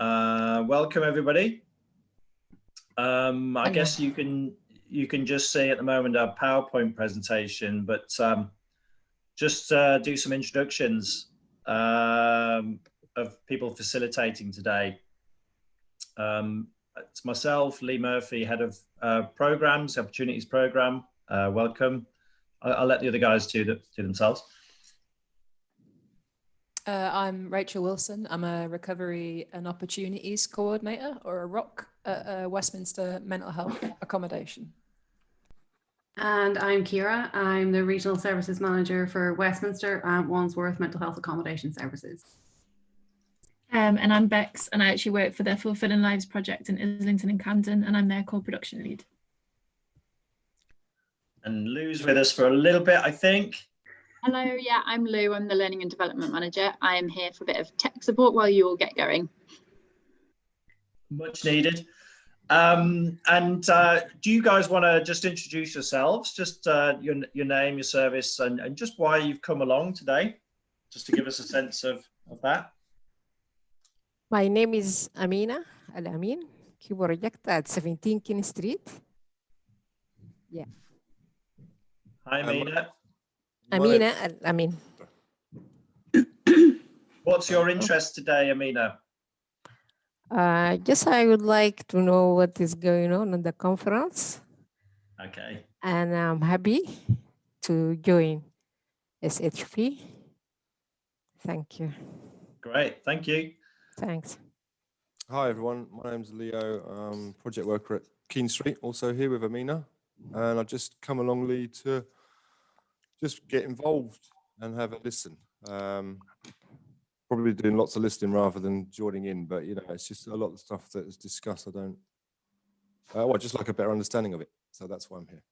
Welcome everybody. I guess you can just see at the moment our PowerPoint presentation, but just do some introductions of people facilitating today. It's myself, Lee Murphy, head of programs, opportunities program. Welcome. I'll let the other guys do themselves. I'm Rachel Wilson. I'm a Recovery and Opportunities Coordinator, or a ROC, at Westminster Mental Health Accommodation. And I'm Kira. I'm the Regional Services Manager for Westminster and Wandsworth Mental Health Accommodation Services. And I'm Bex, and I actually work for the Fulfilling Lives project in Islington and Camden, and I'm their co-production lead. And Lou's with us for a little bit, I think. Hello, yeah, I'm Lou. I'm the Learning and Development Manager. I am here for a bit of tech support while you all get going. Much needed. Do you guys want to just introduce yourselves, just your name, your service, and just why you've come along today, just to give us a sense of that? My name is Amina Al-Amin, Key Project at 17 King Street. Yeah. Hi, Amina. Amina Al-Amin. What's your interest today, Amina? Just I would like to know what is going on in the conference. Okay. And I'm happy to join SHP. Thank you. Great, thank you. Thanks. Hi everyone, my name's Leo, I'm project worker at Keene Street, also here with Amina. And I've just come along, Lee, to just get involved and have a listen. Probably doing lots of listening rather than joining in, but you know, it's just a lot of stuff that is discussed. I just like a better understanding of it. So that's why I'm here.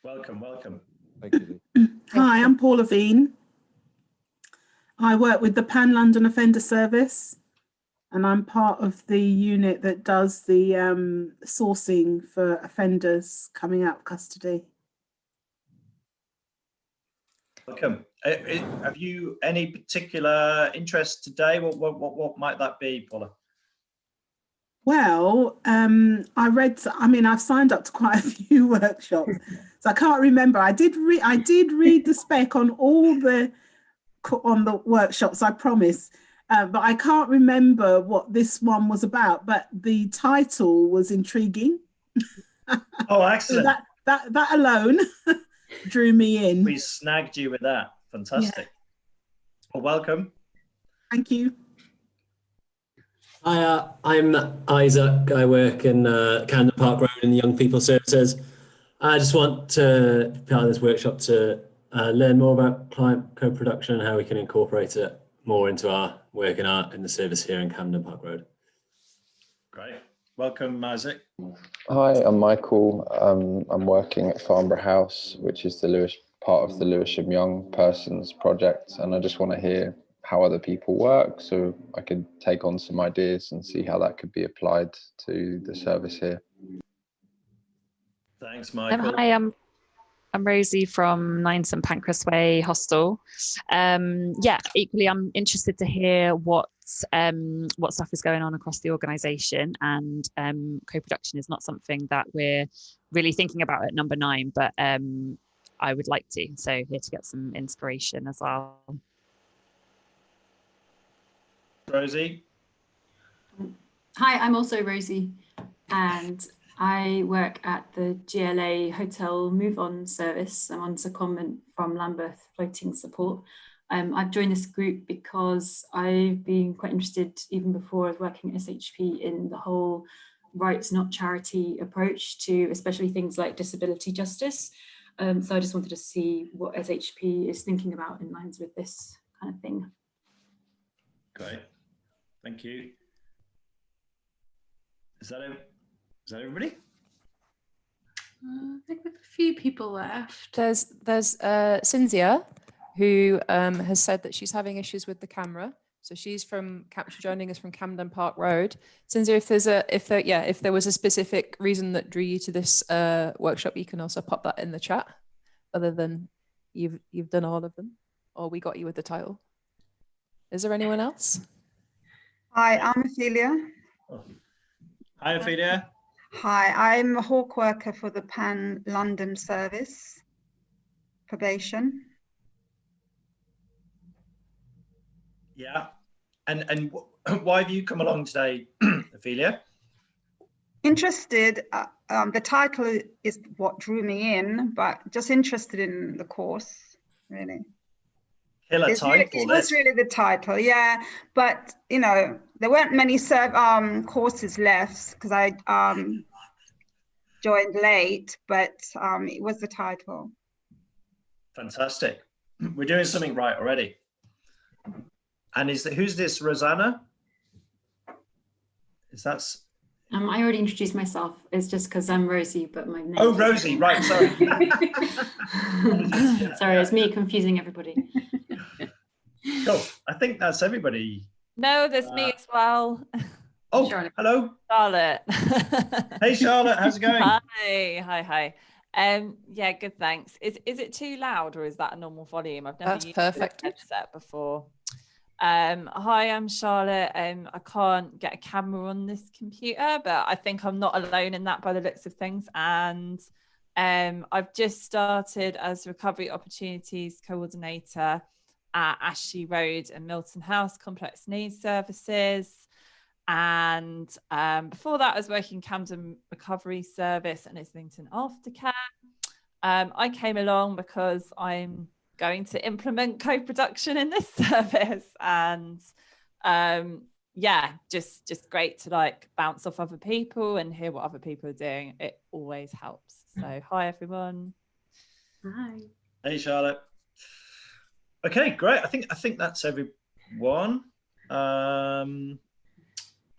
Welcome, welcome. Thank you, Lee. Hi, I'm Paula Veen. I work with the Pan London Offender Service, and I'm part of the unit that does the sourcing for offenders coming out of custody. Welcome. Have you any particular interest today? What might that be, Paula? Well, I've signed up to quite a few workshops, so I can't remember. I did read the spec on the workshops, I promise, but I can't remember what this one was about. But the title was intriguing. Oh, excellent! So that alone drew me in. We snagged you with that. Fantastic. Yeah. Well, welcome. Thank you. Hi, I'm Isaac. I work in Camden Park Road in the Young People Services. I just want to be part of this workshop to learn more about client co-production and how we can incorporate it more into our work in the service here in Camden Park Road. Great. Welcome, Isaac. Hi, I'm Michael. I'm working at Farnborough House, which is part of the Lewisham Young Persons Project, and I just want to hear how other people work so I could take on some ideas and see how that could be applied to the service here. Thanks, Michael. Hi, I'm Rosie from 9 St Pancras Way Hostel. Yeah, equally, I'm interested to hear what stuff is going on across the organisation, and co-production is not something that we're really thinking about at number 9, but I would like to. So here to get some inspiration as well. Rosie. Hi, I'm also Rosie, and I work at the GLA Hotel Move On service. I'm on secondment from Lambeth Floating Support. I've joined this group because I've been quite interested, even before I was working at SHP, in the whole rights not charity approach to especially things like disability justice. So I just wanted to see what SHP is thinking about in lines with this kind of thing. Great, thank you. Is that everybody? I think we have a few people left. There's Cynthia, who has said that she's having issues with the camera. So she's joining us from Camden Park Road. Cynthia, if there was a specific reason that drew you to this workshop, you can also pop that in the chat. Other than you've done all of them, or we got you with the title. Is there anyone else? Hi, I'm Ophelia. Hi, Ophelia. Hi, I'm a hawk worker for the Pan London service, probation. Yeah. And why have you come along today, Ophelia? Interested, the title is what drew me in, but just interested in the course, really. Killer It's really, title. it was really the title, yeah. But, you know, there weren't many courses left because I joined late, but it was the title. Fantastic. We're doing something right already. And who's this, Rosanna? Is that? I already introduced myself. It's just because I'm Rosie, but my name. Oh, Rosie, right, sorry. Sorry, it's me confusing everybody. Cool. I think that's everybody. No, there's me as well. Oh, Charlotte. Hello. Charlotte. Hey, Charlotte, how's it going? Hi. Yeah, good, thanks. Is it too loud or is that a normal volume? I've never That's used perfect. a headset before. Hi, I'm Charlotte. I can't get a camera on this computer, but I think I'm not alone in that by the looks of things. And I've just started as Recovery Opportunities Coordinator at Ashley Road and Milton House Complex Needs Services. And before that, I was working Camden Recovery Service and Islington Aftercare. I came along because I'm going to implement co-production in this service, and yeah, just great to like bounce off other people and hear what other people are doing. It always helps. So hi everyone. Hi. Hey, Charlotte. Okay, great. I think that's everyone.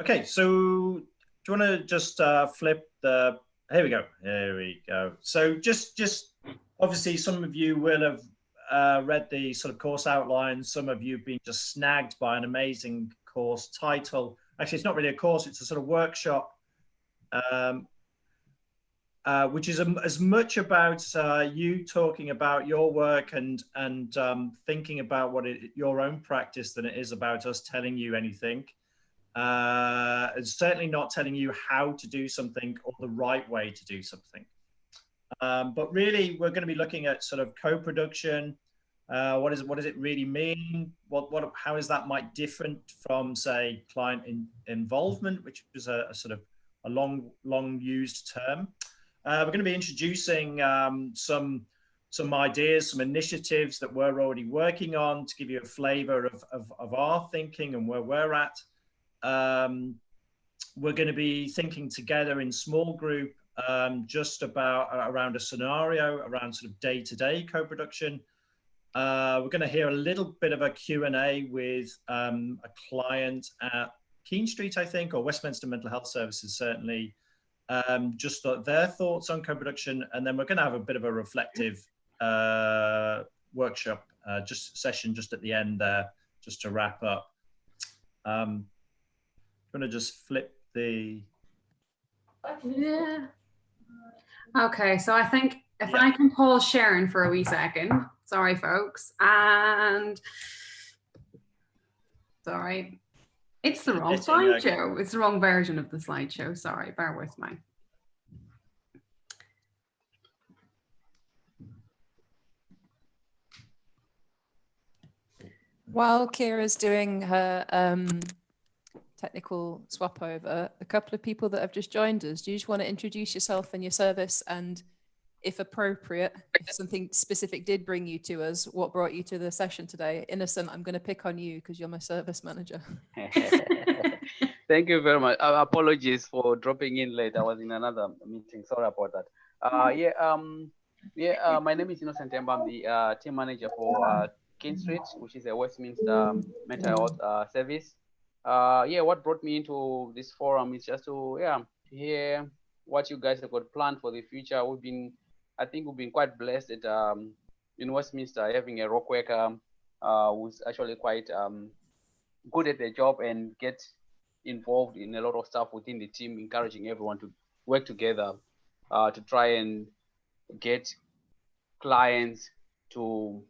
Okay, so do you want to just flip the? Here we go. So just obviously, some of you will have read the sort of course outline. Some of you have been just snagged by an amazing course title. Actually, it's not really a course; it's a sort of workshop, which is as much about you talking about your work and thinking about your own practice than it is about us telling you anything. It's certainly not telling you how to do something or the right way to do something. But really, we're going to be looking at sort of co-production. What does it really mean? How is that might different from, say, client involvement, which is a sort of a long used term. We're going to be introducing some ideas, some initiatives that we're already working on to give you a flavor of our thinking and where we're at. We're going to be thinking together in small group just around a scenario around sort of day-to-day co-production. We're going to hear a little bit of a Q&A with a client at Keene Street, I think, or Westminster Mental Health Services, certainly, just their thoughts on co-production. And then we're going to have a bit of a reflective workshop session just at the end there, just to wrap up. I'm going to just flip the... Yeah. Okay, so I think if I can pause sharing for a wee second. Sorry, folks. And sorry, it's the wrong slideshow. It's the wrong version of the slideshow. Sorry, bear with me. While Kira's doing her technical swap over, a couple of people that have just joined us, do you just want to introduce yourself and your service, and if appropriate, if something specific did bring you to us, what brought you to the session today? Innocent, I'm going to pick on you because you're my service manager. Thank you very much. Apologies for dropping in late. I was in another meeting. Sorry about that. My name is Innocent Temba. I'm the team manager for Keene Street, which is a Westminster mental health service. What brought me into this forum is just to hear what you guys have got planned for the future. I think we've been quite blessed at in Westminster having a rock worker who's actually quite good at their job and get involved in a lot of stuff within the team, encouraging everyone to work together to try and get clients to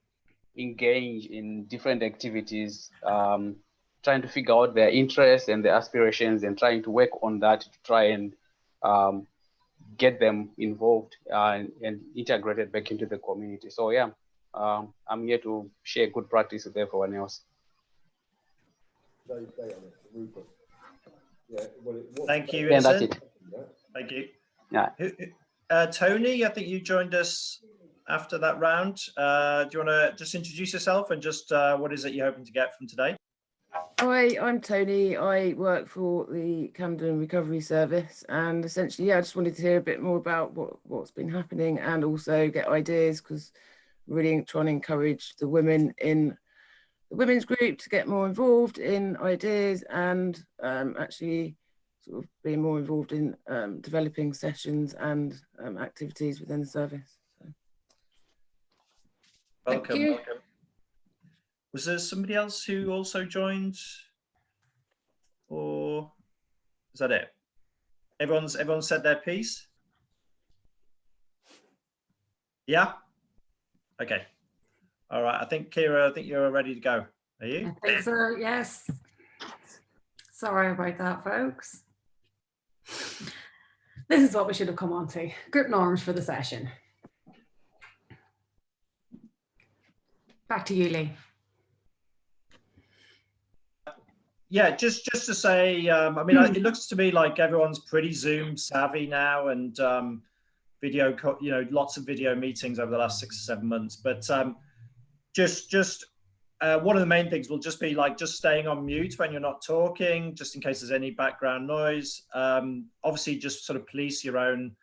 engage in different activities trying to figure out their interests and their aspirations and trying to work on that to try and get them involved and integrated back into the community. So yeah, I'm here to share good practice with everyone else. Thank you, Yeah, that's Innocent. it. Thank you. Yeah. Tony, I think you joined us after that round. Do you want to just introduce yourself and just what is it you're hoping to get from today? Hi, I'm Tony. I work for the Camden Recovery Service, and essentially, yeah, I just wanted to hear a bit more about what's been happening and also get ideas, because really trying to encourage the women in the women's group to get more involved in ideas and actually sort of being more involved in developing sessions and activities within the service. So. Welcome, welcome. Was there somebody else who also joined, or is that it? Everyone's said their piece? Yeah? Okay. All right. I think, Kira, I think you're ready to go. Are you? I think so, yes. Sorry about that, folks. This is what we should have come on to. Group norms for the session. Back to you, Lee. Yeah, just to say, I mean, it looks to me like everyone's pretty Zoom savvy now, and video, lots of video meetings over the last 6 or 7 months. But one of the main things will just be like just staying on mute when you're not talking, just in case there's any background noise. Obviously, just sort of police your own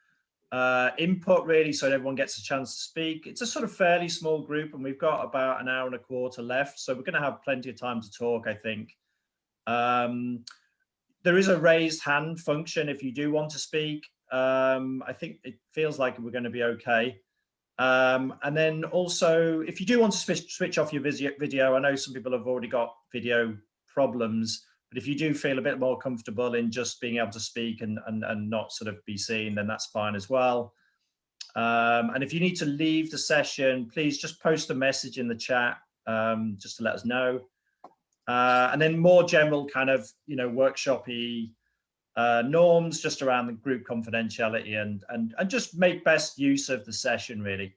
input, really, so everyone gets a chance to speak. It's a sort of fairly small group, and we've got about an hour and a quarter left, so we're going to have plenty of time to talk, I think. There is a raised hand function if you do want to speak. I think it feels like we're going to be okay. And then also, if you do want to switch off your video, I know some people have already got video problems, but if you do feel a bit more comfortable in just being able to speak and not sort of be seen, then that's fine as well. And if you need to leave the session, please just post a message in the chat just to let us know. And then more general kind of, workshop-y norms just around the group confidentiality and just make best use of the session, really.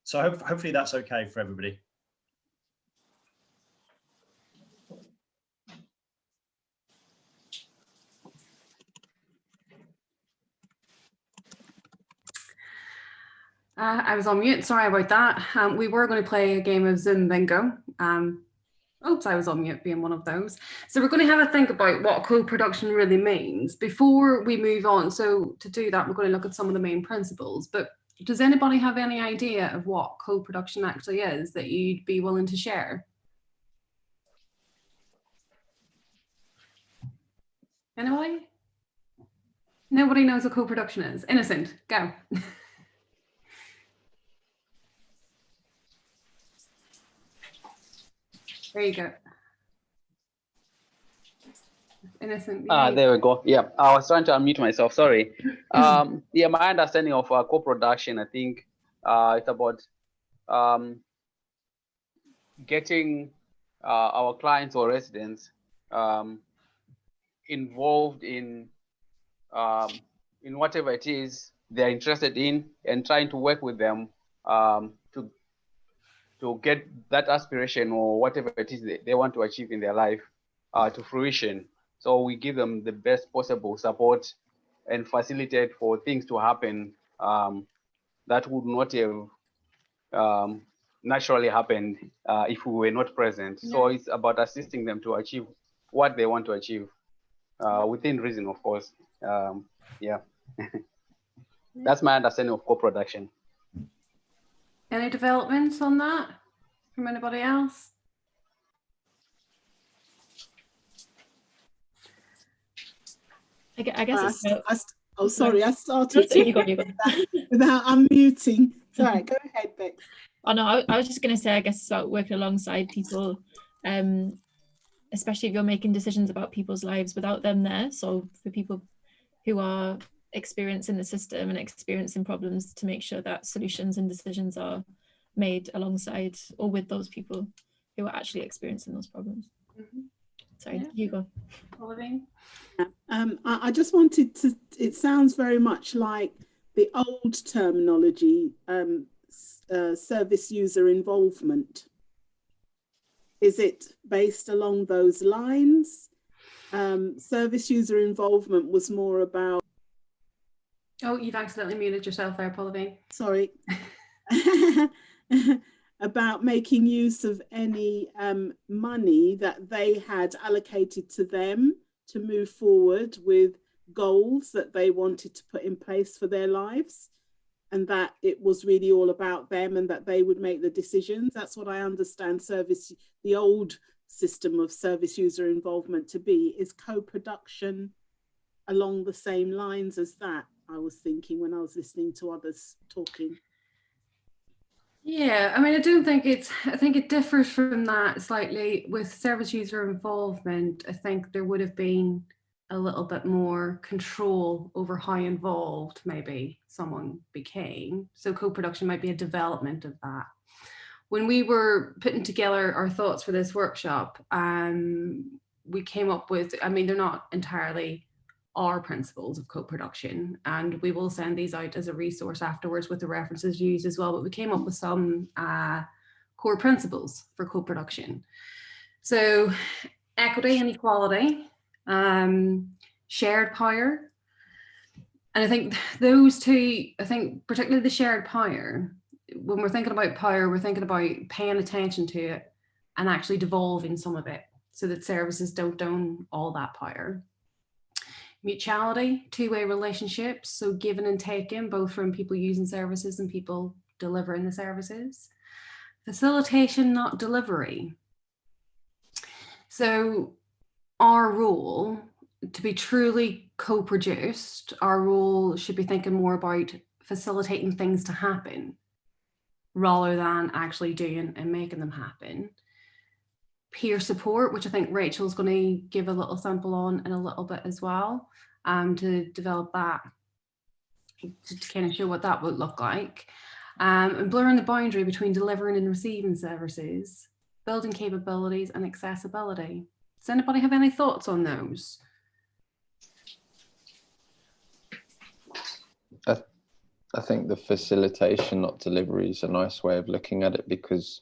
So hopefully that's okay for everybody. I was on mute, sorry about that. We were going to play a game of Zoom bingo. Oops, I was on mute being one of those. So we're going to have a think about what co-production really means before we move on. So to do that, we're going to look at some of the main principles. But does anybody have any idea of what co-production actually is that you'd be willing to share? Anybody? Nobody knows what co-production is. Innocent, go. There you go. Innocent. There we go. Yeah, I was trying to unmute myself. Sorry. Yeah, my understanding of co-production, I think it's about getting our clients or residents involved in whatever it is they're interested in, and trying to work with them to get that aspiration or whatever it is they want to achieve in their life to fruition. So we give them the best possible support and facilitate for things to happen that would not have naturally happened if we were not present. So it's about assisting them to achieve what they want to achieve within reason, of course. Yeah, that's my understanding of co-production. Any developments on that from anybody else? I guess oh, sorry, I started without unmuting. Sorry, go ahead, Bex. Oh no, I was just going to say, I guess it's about working alongside people, especially if you're making decisions about people's lives without them there. So for people who are experiencing the system and experiencing problems, to make sure that solutions and decisions are made alongside or with those people who are actually experiencing those problems. Sorry, Yeah. Hugo. Pauline? I just wanted to, it sounds very much like the old terminology, service user involvement. Is it based along those lines? Service user involvement was more about... Oh, you've accidentally muted yourself there, Pauline. Sorry. About making use of any money that they had allocated to them to move forward with goals that they wanted to put in place for their lives, and that it was really all about them and that they would make the decisions. That's what I understand the old system of service user involvement to be. Is co-production along the same lines as that? I was thinking when I was listening to others talking. Yeah, I mean, I think it differs from that slightly. With service user involvement, I think there would have been a little bit more control over how involved maybe someone became. So co-production might be a development of that. When we were putting together our thoughts for this workshop, we came up with, I mean, they're not entirely our principles of co-production, and we will send these out as a resource afterwards with the references used as well, but we came up with some core principles for co-production. So equity and equality, shared power, and I think those two, I think particularly the shared power, when we're thinking about power, we're thinking about paying attention to it and actually devolving some of it so that services don't own all that power. Mutuality, two-way relationships, so giving and taking, both from people using services and people delivering the services. Facilitation, not delivery. So our role, to be truly co-produced, our role should be thinking more about facilitating things to happen rather than actually doing and making them happen. Peer support, which I think Rachel's going to give a little sample on in a little bit as well, to develop that, to kind of show what that would look like. And blurring the boundary between delivering and receiving services, building capabilities and accessibility. Does anybody have any thoughts on those? I think the facilitation, not delivery, is a nice way of looking at it, because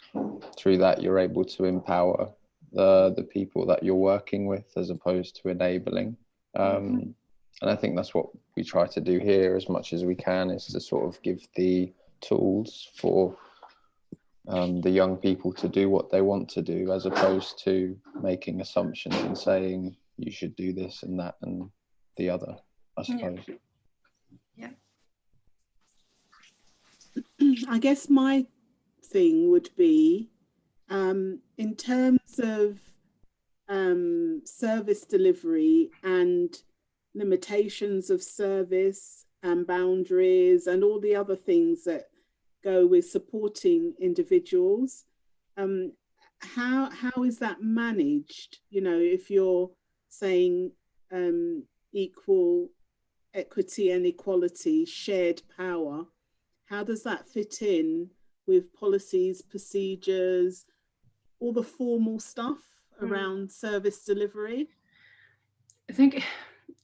through that you're able to empower the people that you're working with as opposed to enabling. And I think that's what we try to do here as much as we can, is to sort of give the tools for the young people to do what they want to do, as opposed to making assumptions and saying you should do this and that and the other, I suppose. Yeah. I guess my thing would be, in terms of service delivery and limitations of service and boundaries and all the other things that go with supporting individuals, how is that managed? You know, if you're saying equity and equality, shared power, how does that fit in with policies, procedures, all the formal stuff around service delivery? I think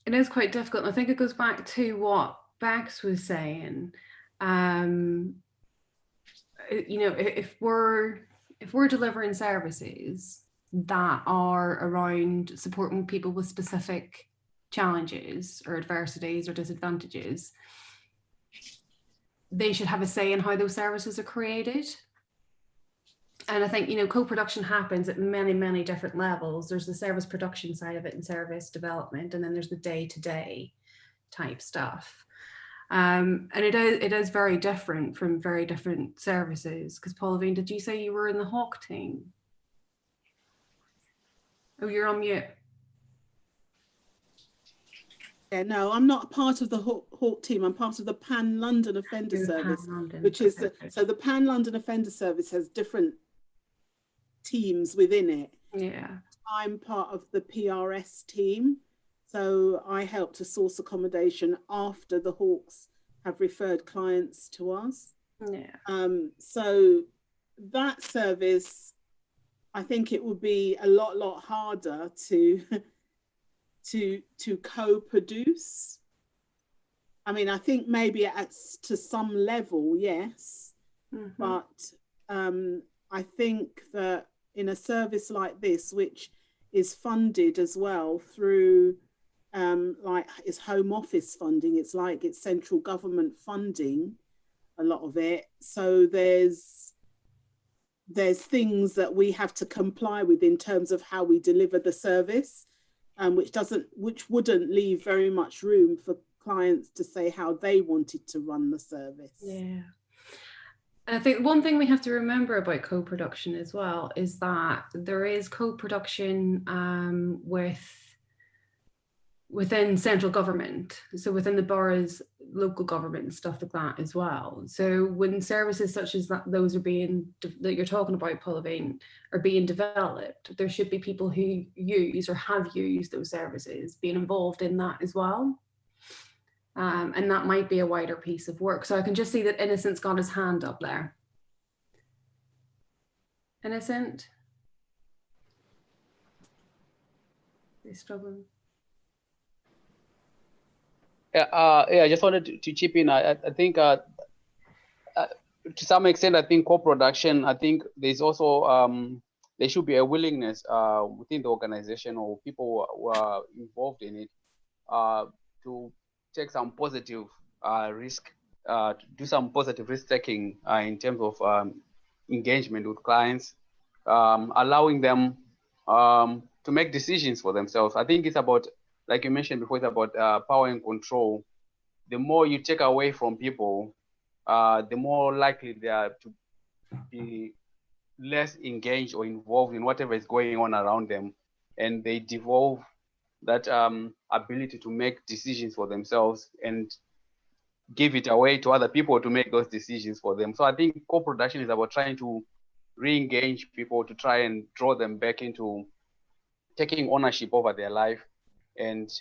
it is quite difficult. I think it goes back to what Bex was saying. You know, if we're delivering services that are around supporting people with specific challenges or adversities or disadvantages, they should have a say in how those services are created. And I think, you know, co-production happens at many, many different levels. There's the service production side of it and service development, and then there's the day-to-day type stuff. And it is very different from very different services. Because Pauline, did you say you were in the Hawk team? Oh, you're on mute. Yeah, no, I'm not part of the Hawk team. I'm part of the Pan London Offender Service, which is so the Pan London Offender Service has different teams within it. Yeah, I'm part of the PRS team, so I help to source accommodation after the Hawks have referred clients to us. Yeah. So that service I think it would be a lot harder to co-produce. I mean, I think maybe to some level, yes, but I think that in a service like this, which is funded as well through like it's Home Office funding, it's central government funding, a lot of it. So there's things that we have to comply with in terms of how we deliver the service, which wouldn't leave very much room for clients to say how they wanted to run the service. Yeah. And I think one thing we have to remember about co-production as well is that there is co-production within central government, so within the boroughs, local government and stuff like that as well. So when services such as that you're talking about, Pauline, are being developed, there should be people who use or have used those services being involved in that as well. And that might be a wider piece of work. So I can just see that Innocent's got his hand up there. Innocent? He's struggling. Yeah, I just wanted to chip in. I think to some extent, I think co-production, I think there's also, there should be a willingness within the organization or people who are involved in it to take some positive risk, to do some positive risk taking in terms of engagement with clients, allowing them to make decisions for themselves. I think it's about, like you mentioned before, it's about power and control. The more you take away from people, the more likely they are to be less engaged or involved in whatever is going on around them. And they devolve that ability to make decisions for themselves and give it away to other people to make those decisions for them. So I think co-production is about trying to re-engage people, to try and draw them back into taking ownership over their life and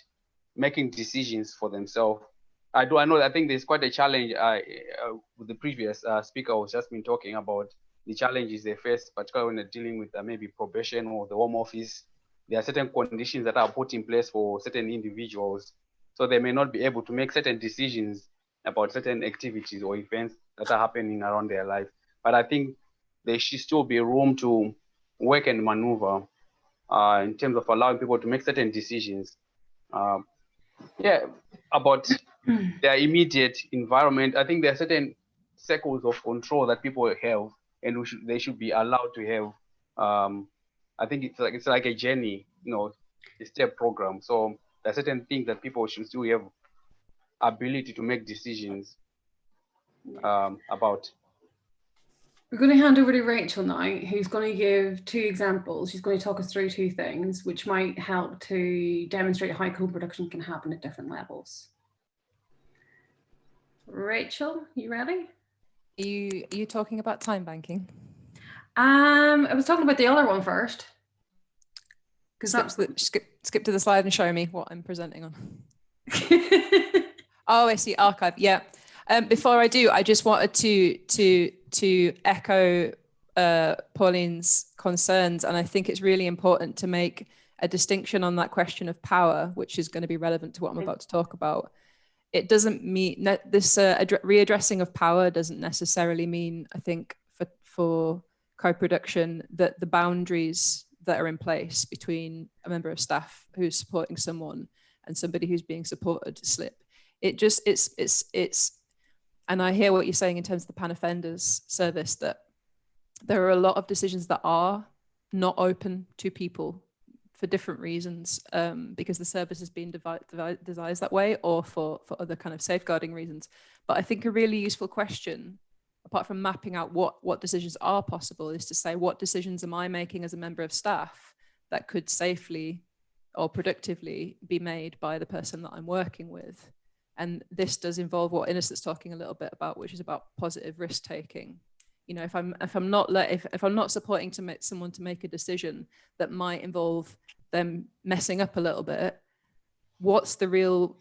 making decisions for themselves. I think there's quite a challenge with the previous speaker who's just been talking about the challenges they face, particularly when they're dealing with maybe probation or the Home Office. There are certain conditions that are put in place for certain individuals, so they may not be able to make certain decisions about certain activities or events that are happening around their life. But I think there should still be room to work and maneuver in terms of allowing people to make certain decisions. About their immediate environment. I think there are certain circles of control that people have, and they should be allowed to have. I think it's like a journey, a step program. So there are certain things that people should still have ability to make decisions about. We're going to hand over to Rachel now, who's going to give 2 examples. She's going to talk us through 2 things, which might help to demonstrate how co-production can happen at different levels. Rachel, you ready? Are you talking about time banking? I was talking about the other one first. Skip to the slide and show me what I'm presenting on. Oh, I see, archive. Yeah. Before I do, I just wanted to echo Pauline's concerns, and I think it's really important to make a distinction on that question of power, which is going to be relevant to what I'm about to talk about. It doesn't mean that this readdressing of power doesn't necessarily mean, I think, for co-production, that the boundaries that are in place between a member of staff who's supporting someone and somebody who's being supported slip. It's and I hear what you're saying in terms of the Pan Offenders Service, that there are a lot of decisions that are not open to people for different reasons, because the service has been devised that way, or for other kind of safeguarding reasons. But I think a really useful question, apart from mapping out what decisions are possible, is to say, what decisions am I making as a member of staff that could safely or productively be made by the person that I'm working with? And this does involve what Innocent's talking a little bit about, which is about positive risk taking. You know, if I'm not supporting someone to make a decision that might involve them messing up a little bit, what's the real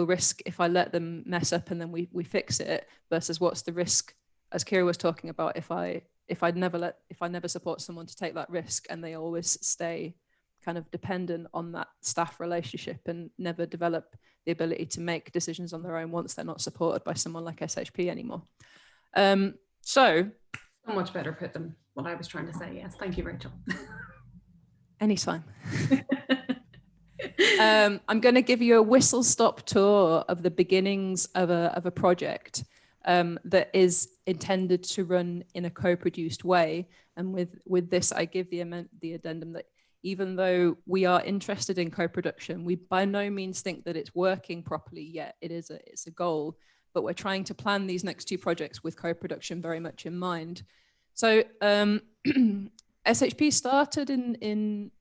risk if I let them mess up and then we fix it, versus what's the risk, as Kira was talking about, if I if I never support someone to take that risk, and they always stay kind of dependent on that staff relationship and never develop the ability to make decisions on their own once they're not supported by someone like SHP anymore. So much better put than what I was trying to say. Yes, thank you, Rachel. Anytime. I'm going to give you a whistle-stop tour of the beginnings of a project that is intended to run in a co-produced way. And with this, I give the addendum that even though we are interested in co-production, we by no means think that it's working properly yet. It's a goal, but we're trying to plan these next two projects with co-production very much in mind. So SHP started in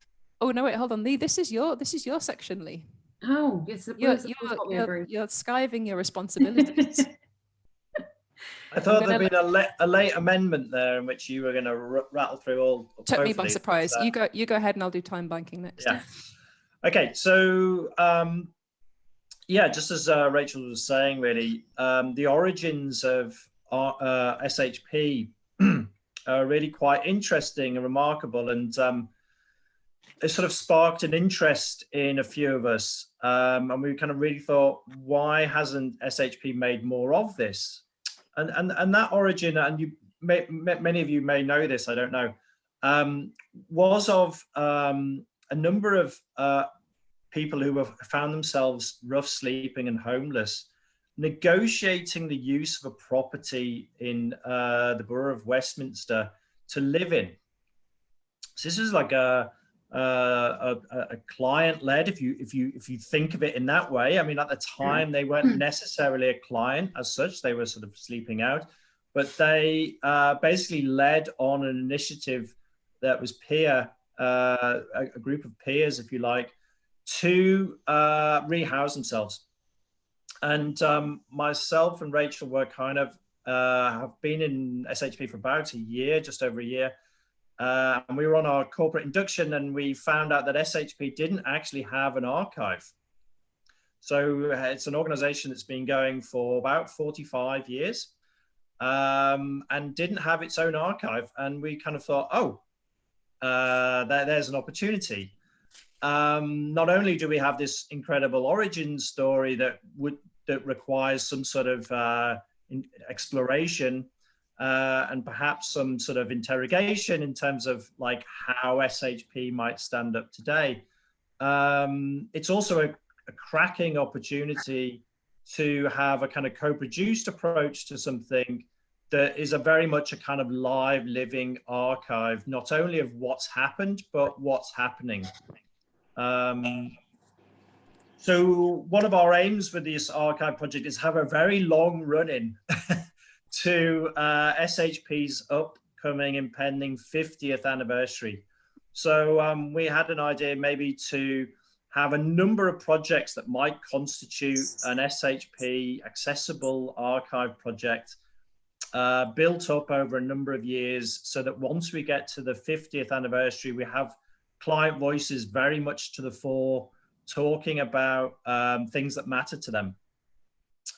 oh no, wait, hold on, Lee, this is your section, Lee. Oh, it's you're skiving your responsibilities. I thought there'd been a late amendment there in which you were going to rattle through all. Took me by surprise. You go ahead, and I'll do time banking next. Yeah. Okay. So yeah, just as Rachel was saying, really, the origins of SHP are really quite interesting and remarkable, and it sort of sparked an interest in a few of us, and we kind of really thought, why hasn't SHP made more of this? And that origin, and many of you may know this, I don't know, was of a number of people who have found themselves rough sleeping and homeless, negotiating the use of a property in the Borough of Westminster to live in. So this is like a client-led, if you think of it in that way. I mean, at the time, they weren't necessarily a client as such. They were sort of sleeping out, but they basically led on an initiative that was a group of peers, if you like, to rehouse themselves. And myself and Rachel were kind of have been in SHP for about a year, just over a year. And we were on our corporate induction, and we found out that SHP didn't actually have an archive. So it's an organization that's been going for about 45 years and didn't have its own archive. And we kind of thought, oh, there's an opportunity. Not only do we have this incredible origin story that requires some sort of exploration, and perhaps some sort of interrogation in terms of like how SHP might stand up today. It's also a cracking opportunity to have a kind of co-produced approach to something that is very much a kind of live, living archive, not only of what's happened, but what's happening. So one of our aims with this archive project is have a very long run-in to SHP's upcoming impending 50th anniversary. So we had an idea maybe to have a number of projects that might constitute an SHP accessible archive project built up over a number of years, so that once we get to the 50th anniversary, we have client voices very much to the fore, talking about things that matter to them.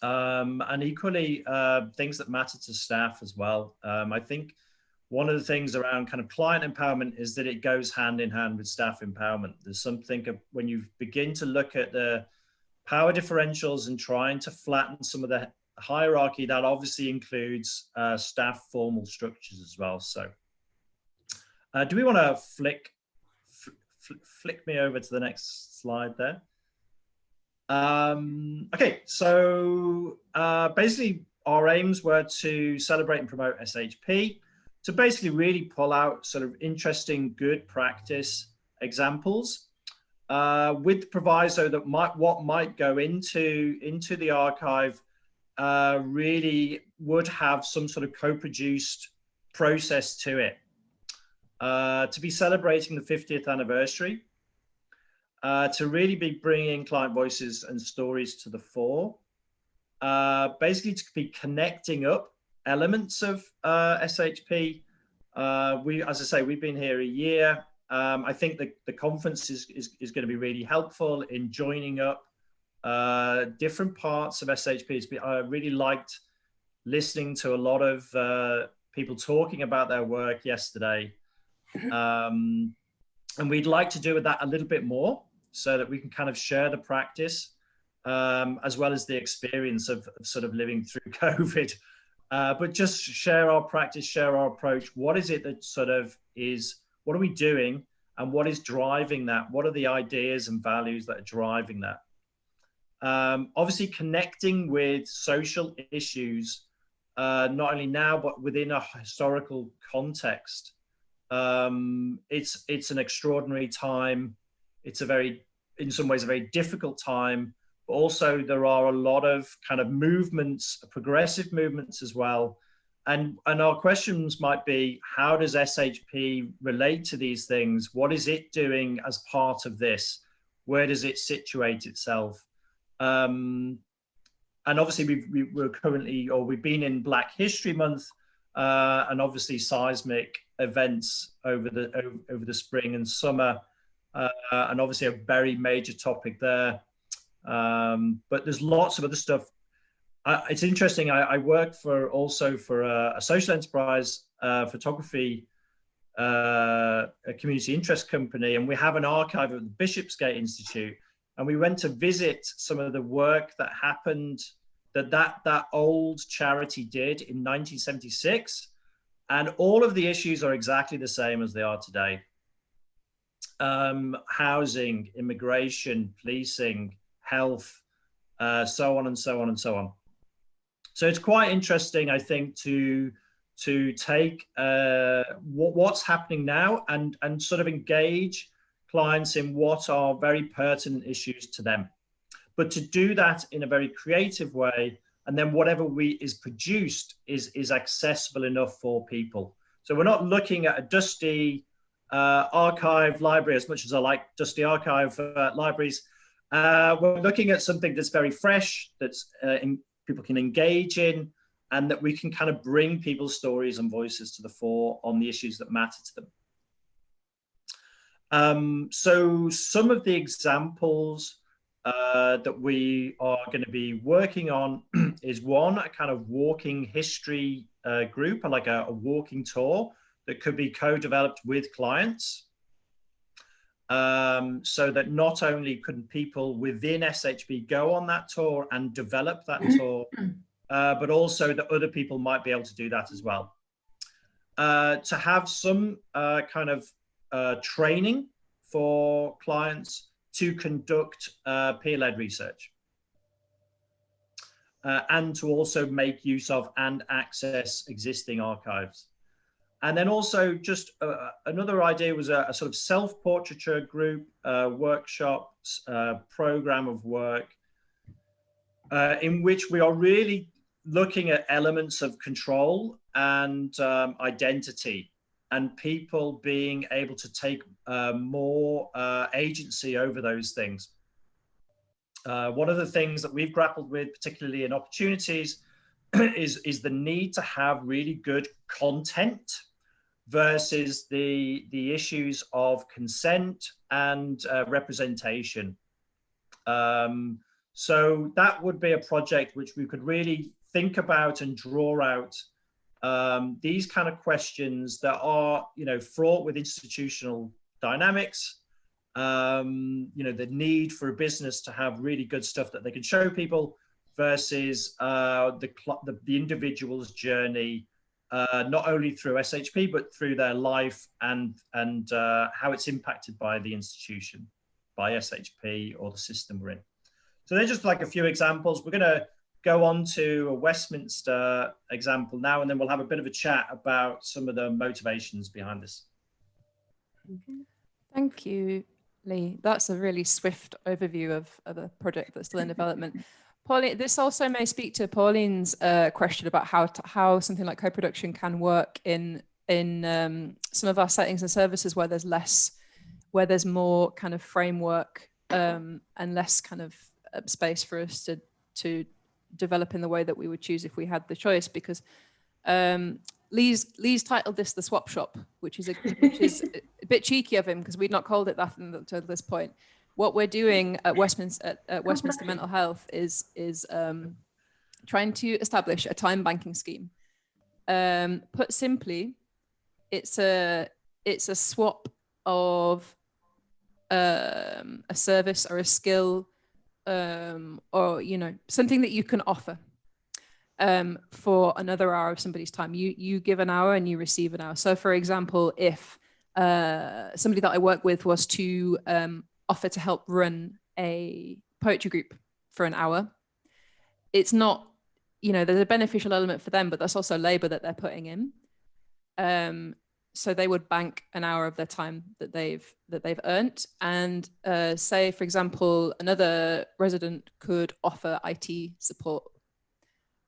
And equally things that matter to staff as well. I think one of the things around kind of client empowerment is that it goes hand in hand with staff empowerment. There's something of when you begin to look at the power differentials and trying to flatten some of the hierarchy, that obviously includes staff formal structures as well. So do we want to flick me over to the next slide there? Okay, so basically our aims were to celebrate and promote SHP, to basically really pull out sort of interesting good practice examples with the proviso that what might go into the archive really would have some sort of co-produced process to it. To be celebrating the 50th anniversary, to really be bringing client voices and stories to the fore, basically to be connecting up elements of SHP. As I say, we've been here a year. I think the conference is going to be really helpful in joining up different parts of SHP. I really liked listening to a lot of people talking about their work yesterday. And we'd like to do that a little bit more so that we can kind of share the practice as well as the experience of sort of living through COVID. But just share our practice, share our approach. What is it that sort of is, what are we doing and what is driving that? What are the ideas and values that are driving that? Obviously connecting with social issues, not only now, but within a historical context. It's an extraordinary time. It's in some ways, a very difficult time, but also there are a lot of kind of movements, progressive movements as well. And our questions might be, how does SHP relate to these things? What is it doing as part of this? Where does it situate itself? And obviously we're currently, or we've been in Black History Month, and obviously seismic events over the spring and summer, and obviously a very major topic there. But there's lots of other stuff. It's interesting. I work also for a social enterprise photography, a community interest company, and we have an archive at the Bishopsgate Institute. And we went to visit some of the work that happened, that old charity did in 1976. And all of the issues are exactly the same as they are today. Housing, immigration, policing, health, so on and so on and so on. So it's quite interesting, I think, to take what's happening now and sort of engage clients in what are very pertinent issues to them, but to do that in a very creative way, and then whatever is produced is accessible enough for people. So we're not looking at a dusty archive library, as much as I like dusty archive libraries. We're looking at something that's very fresh, that's people can engage in, and that we can kind of bring people's stories and voices to the fore on the issues that matter to them. So some of the examples that we are going to be working on is one, a kind of walking history group, like a walking tour that could be co-developed with clients. So that not only could people within SHP go on that tour and develop that tour, but also that other people might be able to do that as well. To have some kind of training for clients to conduct peer-led research, and to also make use of and access existing archives. And then also just another idea was a sort of self-portraiture group, workshops, program of work, in which we are really looking at elements of control and identity, and people being able to take more agency over those things. One of the things that we've grappled with, particularly in opportunities, is the need to have really good content versus the issues of consent and representation. So that would be a project which we could really think about and draw out these kind of questions that are, fraught with institutional dynamics. The need for a business to have really good stuff that they can show people versus the individual's journey, not only through SHP, but through their life and how it's impacted by the institution, by SHP or the system we're in. So they're just like a few examples. We're going to go on to a Westminster example now, and then we'll have a bit of a chat about some of the motivations behind this. Thank you, Lee. That's a really swift overview of a project that's still in development. Pauline, this also may speak to Pauline's question about how something like co-production can work in some of our settings and services where there's more kind of framework and less kind of space for us to develop in the way that we would choose if we had the choice. Because Lee's titled this the swap shop, which is a bit cheeky of him because we'd not called it that until this point. What we're doing at Westminster Mental Health is trying to establish a time banking scheme Put simply, it's a swap of a service or a skill, or something that you can offer for another hour of somebody's time. You give an hour and you receive an hour. So for example, if somebody that I work with was to offer to help run a poetry group for an hour, it's not, there's a beneficial element for them, but that's also labor that they're putting in. So they would bank an hour of their time that they've earned. And say, for example, another resident could offer IT support,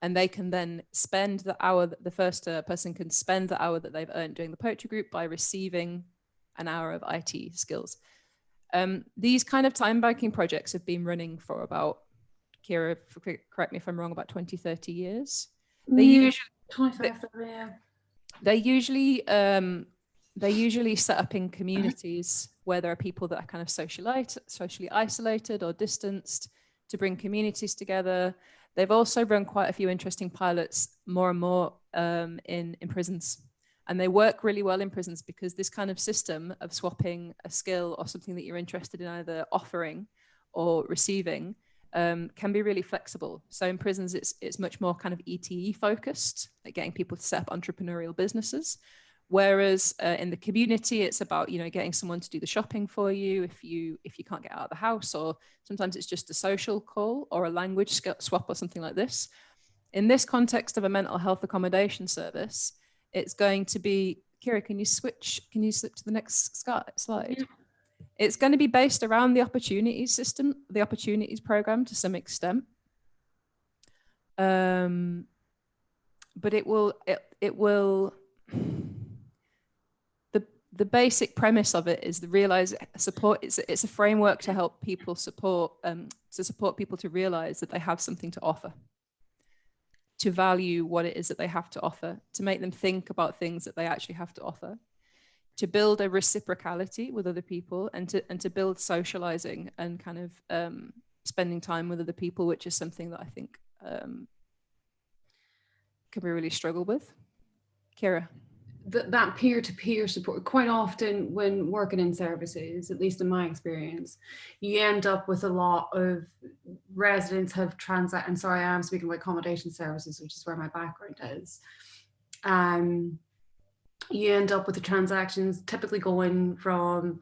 and they can then spend the hour that the first person can spend the hour that they've earned doing the poetry group by receiving an hour of IT skills. These kind of time banking projects have been running for about, Kira, correct me if I'm wrong, about 20, 30 years. They usually set up in communities where there are people that are kind of socially isolated or distanced, to bring communities together. They've also run quite a few interesting pilots, more and more in prisons. And they work really well in prisons because this kind of system of swapping a skill or something that you're interested in either offering or receiving can be really flexible. So in prisons, it's much more kind of ETE focused, like getting people to set up entrepreneurial businesses. Whereas in the community, it's about, getting someone to do the shopping for you if you can't get out of the house, or sometimes it's just a social call or a language swap or something like this. In this context of a mental health accommodation service, it's going to be, Kira, can you slip to the next slide? Yeah. It's going to be based around the opportunities system, the opportunities program to some extent. But it will, the basic premise of it is the realize support. It's a framework to help people support people to realize that they have something to offer, to value what it is that they have to offer, to make them think about things that they actually have to offer, to build a reciprocality with other people, and to build socializing and kind of spending time with other people, which is something that I think can be really struggled with. Kira. That peer-to-peer support, quite often when working in services, at least in my experience, you end up with a lot of residents have and sorry, I am speaking about accommodation services, which is where my background is. You end up with the transactions typically going from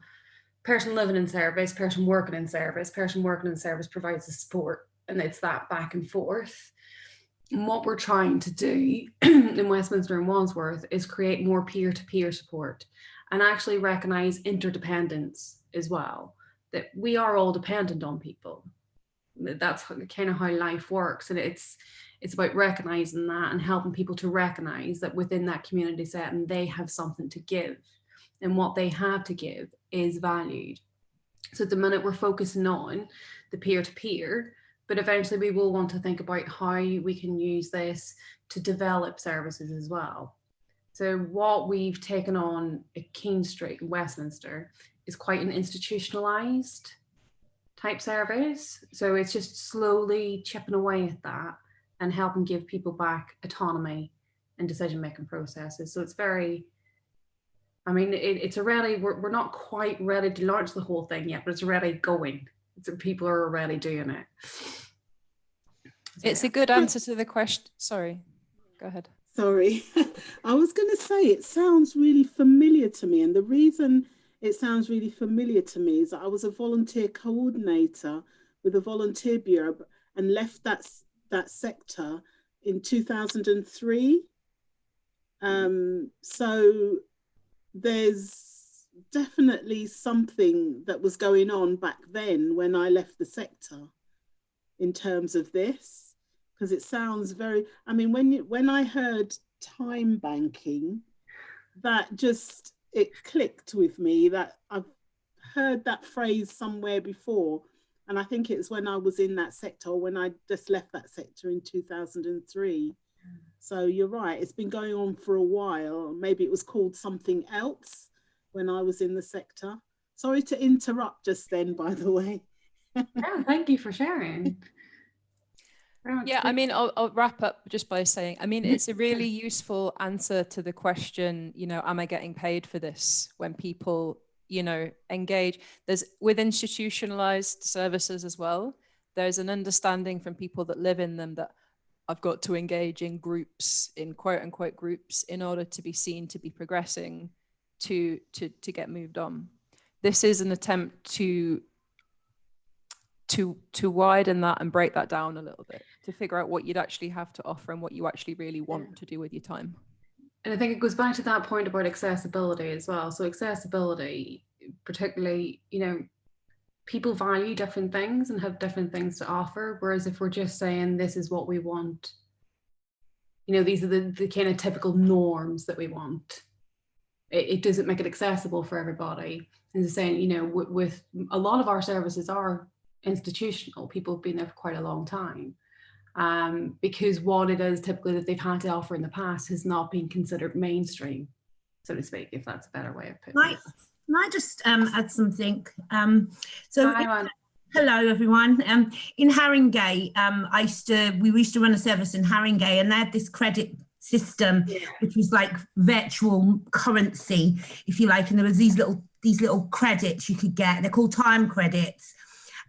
person living in service, person working in service provides the support, and it's that back and forth. And what we're trying to do in Westminster and Wandsworth is create more peer-to-peer support and actually recognize interdependence as well, that we are all dependent on people. That's kind of how life works. And it's about recognizing that and helping people to recognize that within that community setting, they have something to give, and what they have to give is valued. So at the minute we're focusing on the peer-to-peer, but eventually we will want to think about how we can use this to develop services as well. So what we've taken on at Keene Street in Westminster is quite an institutionalized type service. So it's just slowly chipping away at that and helping give people back autonomy and decision-making processes. So it's very, I mean, it's already, we're not quite ready to launch the whole thing yet, but it's already going. People are already doing it. It's a good answer to the question. Sorry, go ahead. Sorry, I was going to say it sounds really familiar to me. And the reason it sounds really familiar to me is that I was a volunteer coordinator with a volunteer bureau and left that sector in 2003. So there's definitely something that was going on back then when I left the sector in terms of this, because it sounds very, I mean, when I heard time banking, that just, it clicked with me that I've heard that phrase somewhere before. And I think it's when I was in that sector, or when I just left that sector in 2003. So you're right, it's been going on for a while. Maybe it was called something else when I was in the sector. Sorry to interrupt just then, by the way. Yeah, thank you for sharing. Yeah, I mean, I'll wrap up just by saying, I mean, it's a really useful answer to the question, you know, am I getting paid for this? When people, you know, engage, there's with institutionalized services as well, there's an understanding from people that live in them that I've got to engage in groups, in quote unquote groups, in order to be seen to be progressing, to get moved on. This is an attempt to widen that and break that down a little bit, to figure out what you'd actually have to offer and what you actually really want to do with your time. And I think it goes back to that point about accessibility as well. So accessibility, particularly, you know, people value different things and have different things to offer. Whereas if we're just saying this is what we want, you know, these are the kind of typical norms that we want, it doesn't make it accessible for everybody. And saying, you know, with a lot of our services are institutional, people have been there for quite a long time, because what it is typically that they've had to offer in the past has not been considered mainstream, so to speak, if that's a better way of putting it. Can I just add something? Hello everyone. In Haringey, we used to run a service in Haringey, and they had this credit system, which was like virtual currency, if you like, and there was these little credits you could get. They're called time credits.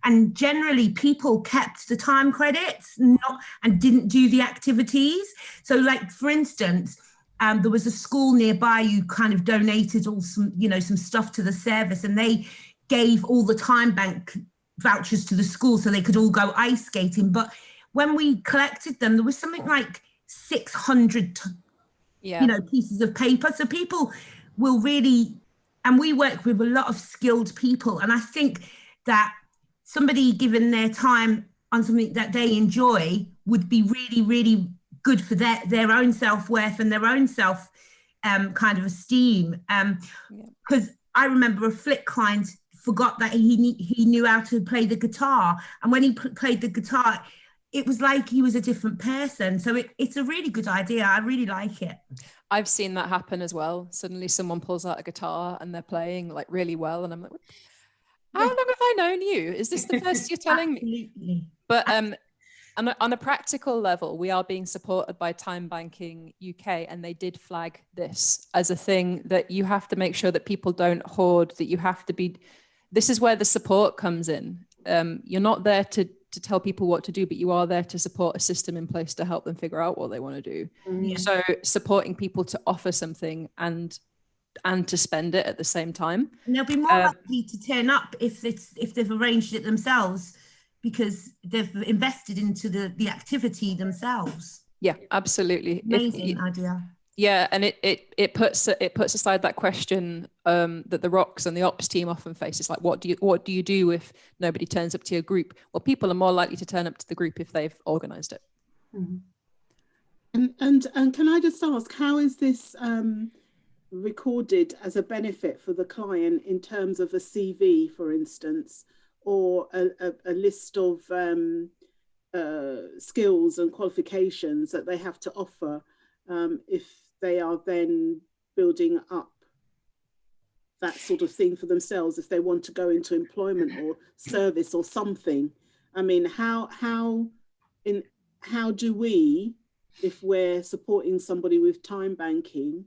And generally people kept the time credits and didn't do the activities. So like, for instance, there was a school nearby who kind of donated some stuff to the service, and they gave all the time bank vouchers to the school so they could all go ice skating. But when we collected them, there was something like 600 pieces of paper. So people will really, and we work with a lot of skilled people, and I think that somebody given their time on something that they enjoy would be really, really good for their own self-worth and their own self kind of esteem. Because I remember a Flick client forgot that he knew how to play the guitar, and when he played the guitar, it was like he was a different person. So it's a really good idea. I really like it. I've seen that happen as well. Suddenly someone pulls out a guitar and they're playing like really well, and I'm like, how long have I known you? Is this the first you're telling me? But on a practical level, we are being supported by Time Banking UK, and they did flag this as a thing that you have to make sure that people don't hoard, that you have to be, this is where the support comes in. You're not there to tell people what to do, but you are there to support a system in place to help them figure out what they want to do. So supporting people to offer something and to spend it at the same time. And they'll be more likely to turn up if they've arranged it themselves, because they've invested into the activity themselves. Yeah, absolutely. Amazing idea. Yeah, and it puts aside that question that the ROCs and the ops team often face. It's like, what do you do if nobody turns up to your group? Well, people are more likely to turn up to the group if they've organised it. And can I just ask, how is this recorded as a benefit for the client in terms of a CV, for instance, or a list of skills and qualifications that they have to offer if they are then building up that sort of thing for themselves, if they want to go into employment or service or something? I mean, how do we, if we're supporting somebody with time banking,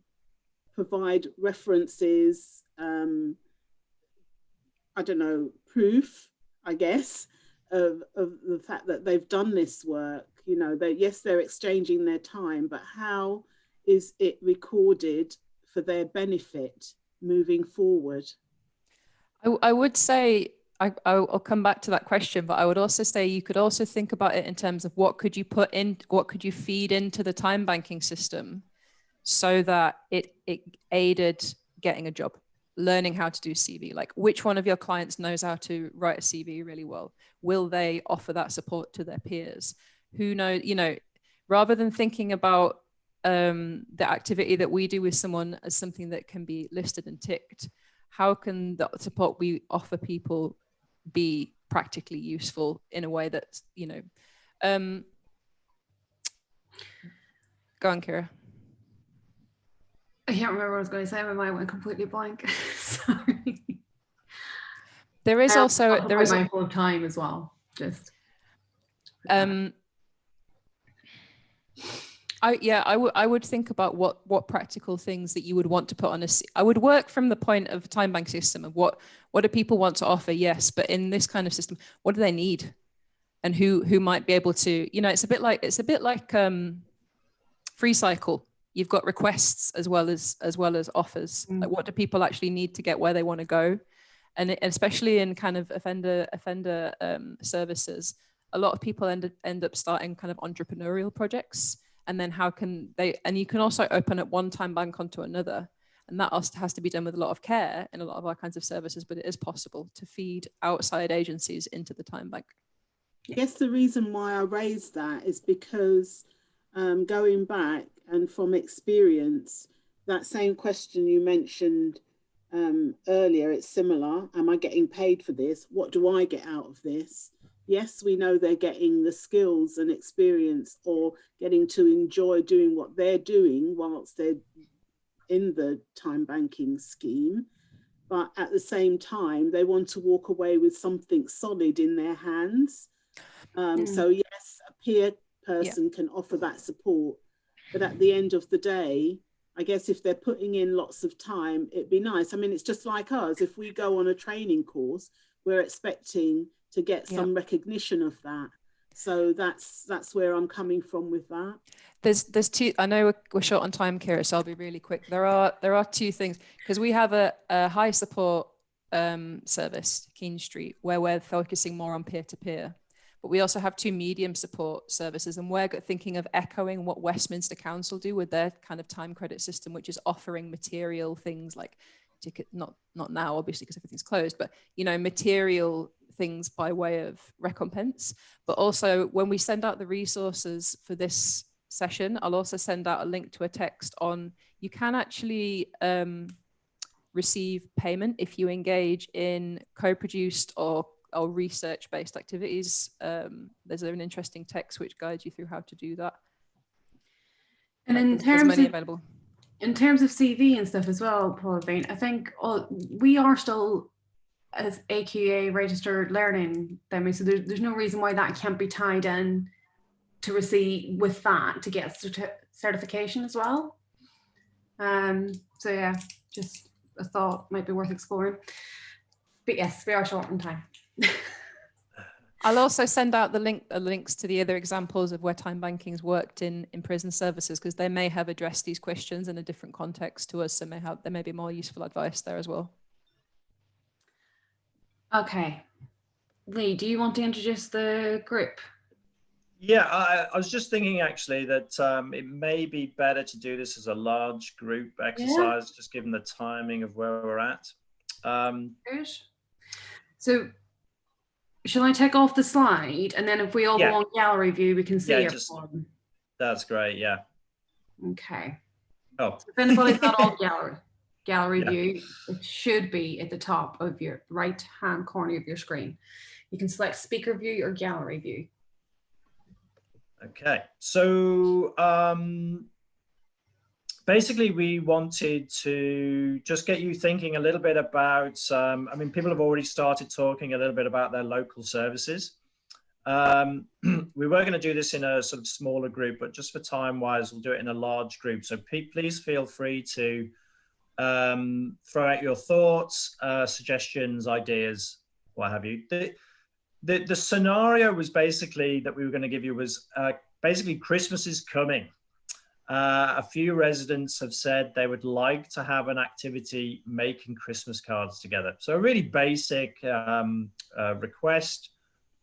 provide references, I don't know, proof, I guess, of the fact that they've done this work? You know, they're exchanging their time, but how is it recorded for their benefit moving forward? I would say, I'll come back to that question, but I would also say you could also think about it in terms of what could you feed into the time banking system so that it aided getting a job, learning how to do CV. Like, which one of your clients knows how to write a CV really well? Will they offer that support to their peers? Who knows, you know, rather than thinking about the activity that we do with someone as something that can be listed and ticked, how can the support we offer people be practically useful in a way that's, you know, go on, Kira. I can't remember what I was going to say. My mind went completely blank. Sorry. There is also mindful of time as well. Just I would think about what practical things that you would want to put on I would work from the point of time bank system of what do people want to offer, yes, but in this kind of system, what do they need, and who might be able to, it's a bit like Free Cycle. You've got requests as well as offers. Like, what do people actually need to get where they want to go, and especially in kind of offender services, a lot of people end up starting kind of entrepreneurial projects. And then how can they, and you can also open up one time bank onto another. And that also has to be done with a lot of care in a lot of our kinds of services, but it is possible to feed outside agencies into the time bank. I guess the reason why I raised that is because going back and from experience, that same question you mentioned earlier, it's similar. Am I getting paid for this? What do I get out of this? Yes, we know they're getting the skills and experience or getting to enjoy doing what they're doing whilst they're in the time banking scheme. But at the same time, they want to walk away with something solid in their hands. So yes, a peer person can offer that support. But at the end of the day, I guess if they're putting in lots of time, it'd be nice. I mean, it's just like us. If we go on a training course, we're expecting to get some recognition of that. So that's where I'm coming from with that. There's two. I know we're short on time, Kira, so I'll be really quick. There are two things, because we have a high support service, Keene Street, where we're focusing more on peer-to-peer. But we also have two medium support services, and we're thinking of echoing what Westminster Council do with their kind of time credit system, which is offering material things like ticket, not now obviously because everything's closed, but material things by way of recompense. But also when we send out the resources for this session, I'll also send out a link to a text on, you can actually receive payment if you engage in co-produced or research-based activities. There's an interesting text which guides you through how to do that. And in terms of CV and stuff as well, Pauline, I think we are still as AQA registered learning demo, so there's no reason why that can't be tied in to receive with that to get certification as well. So yeah, just a thought might be worth exploring. But yes, we are short on time. I'll also send out the links to the other examples of where time banking's worked in prison services, because they may have addressed these questions in a different context to us, so there may be more useful advice there as well. Okay, Lee, do you want to introduce the group? Yeah, I was just thinking actually that it may be better to do this as a large group exercise, just given the timing of where we're at. So shall I take off the slide, and then if we all go on gallery view, we can see everyone? That's great, yeah. Okay. Oh. So if anybody's not on gallery view, it should be at the top of your right-hand corner of your screen. You can select speaker view or gallery view. Okay, so basically we wanted to just get you thinking a little bit about, I mean, people have already started talking a little bit about their local services. We were going to do this in a sort of smaller group, but just for time wise, we'll do it in a large group. So please feel free to throw out your thoughts, suggestions, ideas, what have you. The scenario was basically that we were going to give you was basically Christmas is coming. A few residents have said they would like to have an activity making Christmas cards together. So a really basic request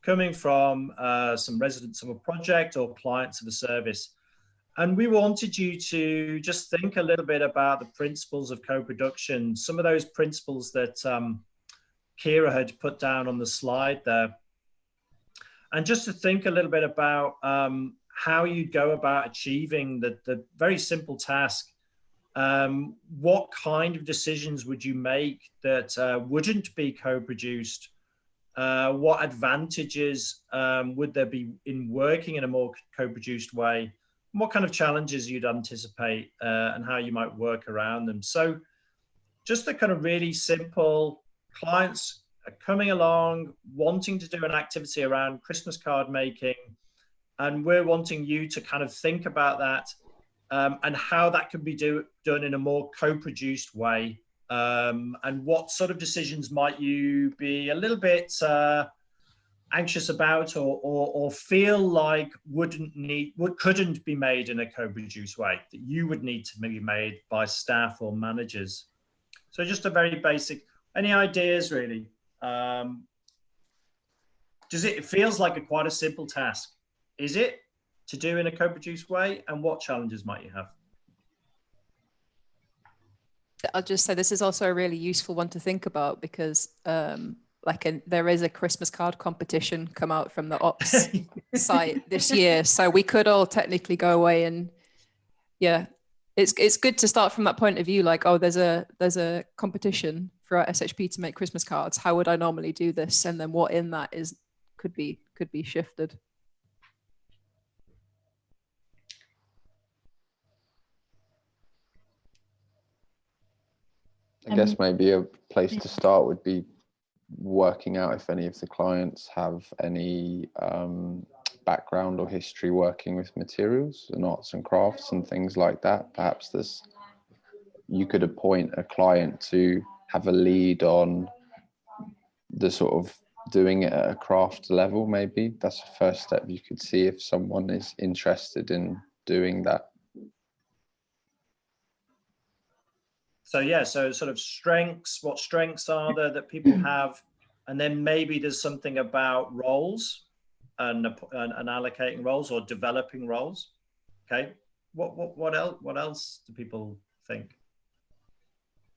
coming from some residents of a project or clients of a service. And we wanted you to just think a little bit about the principles of co-production, some of those principles that Kira had put down on the slide there. And just to think a little bit about how you go about achieving the very simple task. What kind of decisions would you make that wouldn't be co-produced? What advantages would there be in working in a more co-produced way? What kind of challenges you'd anticipate and how you might work around them? So just the kind of really simple clients coming along, wanting to do an activity around Christmas card making, And we're wanting you to kind of think about that and how that can be done in a more co-produced way. And what sort of decisions might you be a little bit anxious about or feel like couldn't be made in a co-produced way, that you would need to be made by staff or managers. So just a very basic, any ideas really? It feels like quite a simple task. Is it to do in a co-produced way, and what challenges might you have? I'll just say this is also a really useful one to think about because there is a Christmas card competition come out from the ops site this year. So we could all technically go away and it's good to start from that point of view. Like, oh, there's a competition for our SHP to make Christmas cards. How would I normally do this? And then what in that could be shifted. I guess maybe a place to start would be working out if any of the clients have any background or history working with materials and arts and crafts and things like that. Perhaps you could appoint a client to have a lead on the sort of doing it at a craft level. Maybe that's the first step. You could see if someone is interested in doing that. So so sort of strengths, what strengths are there that people have? And then maybe there's something about roles and allocating roles or developing roles. Okay. What else do people think?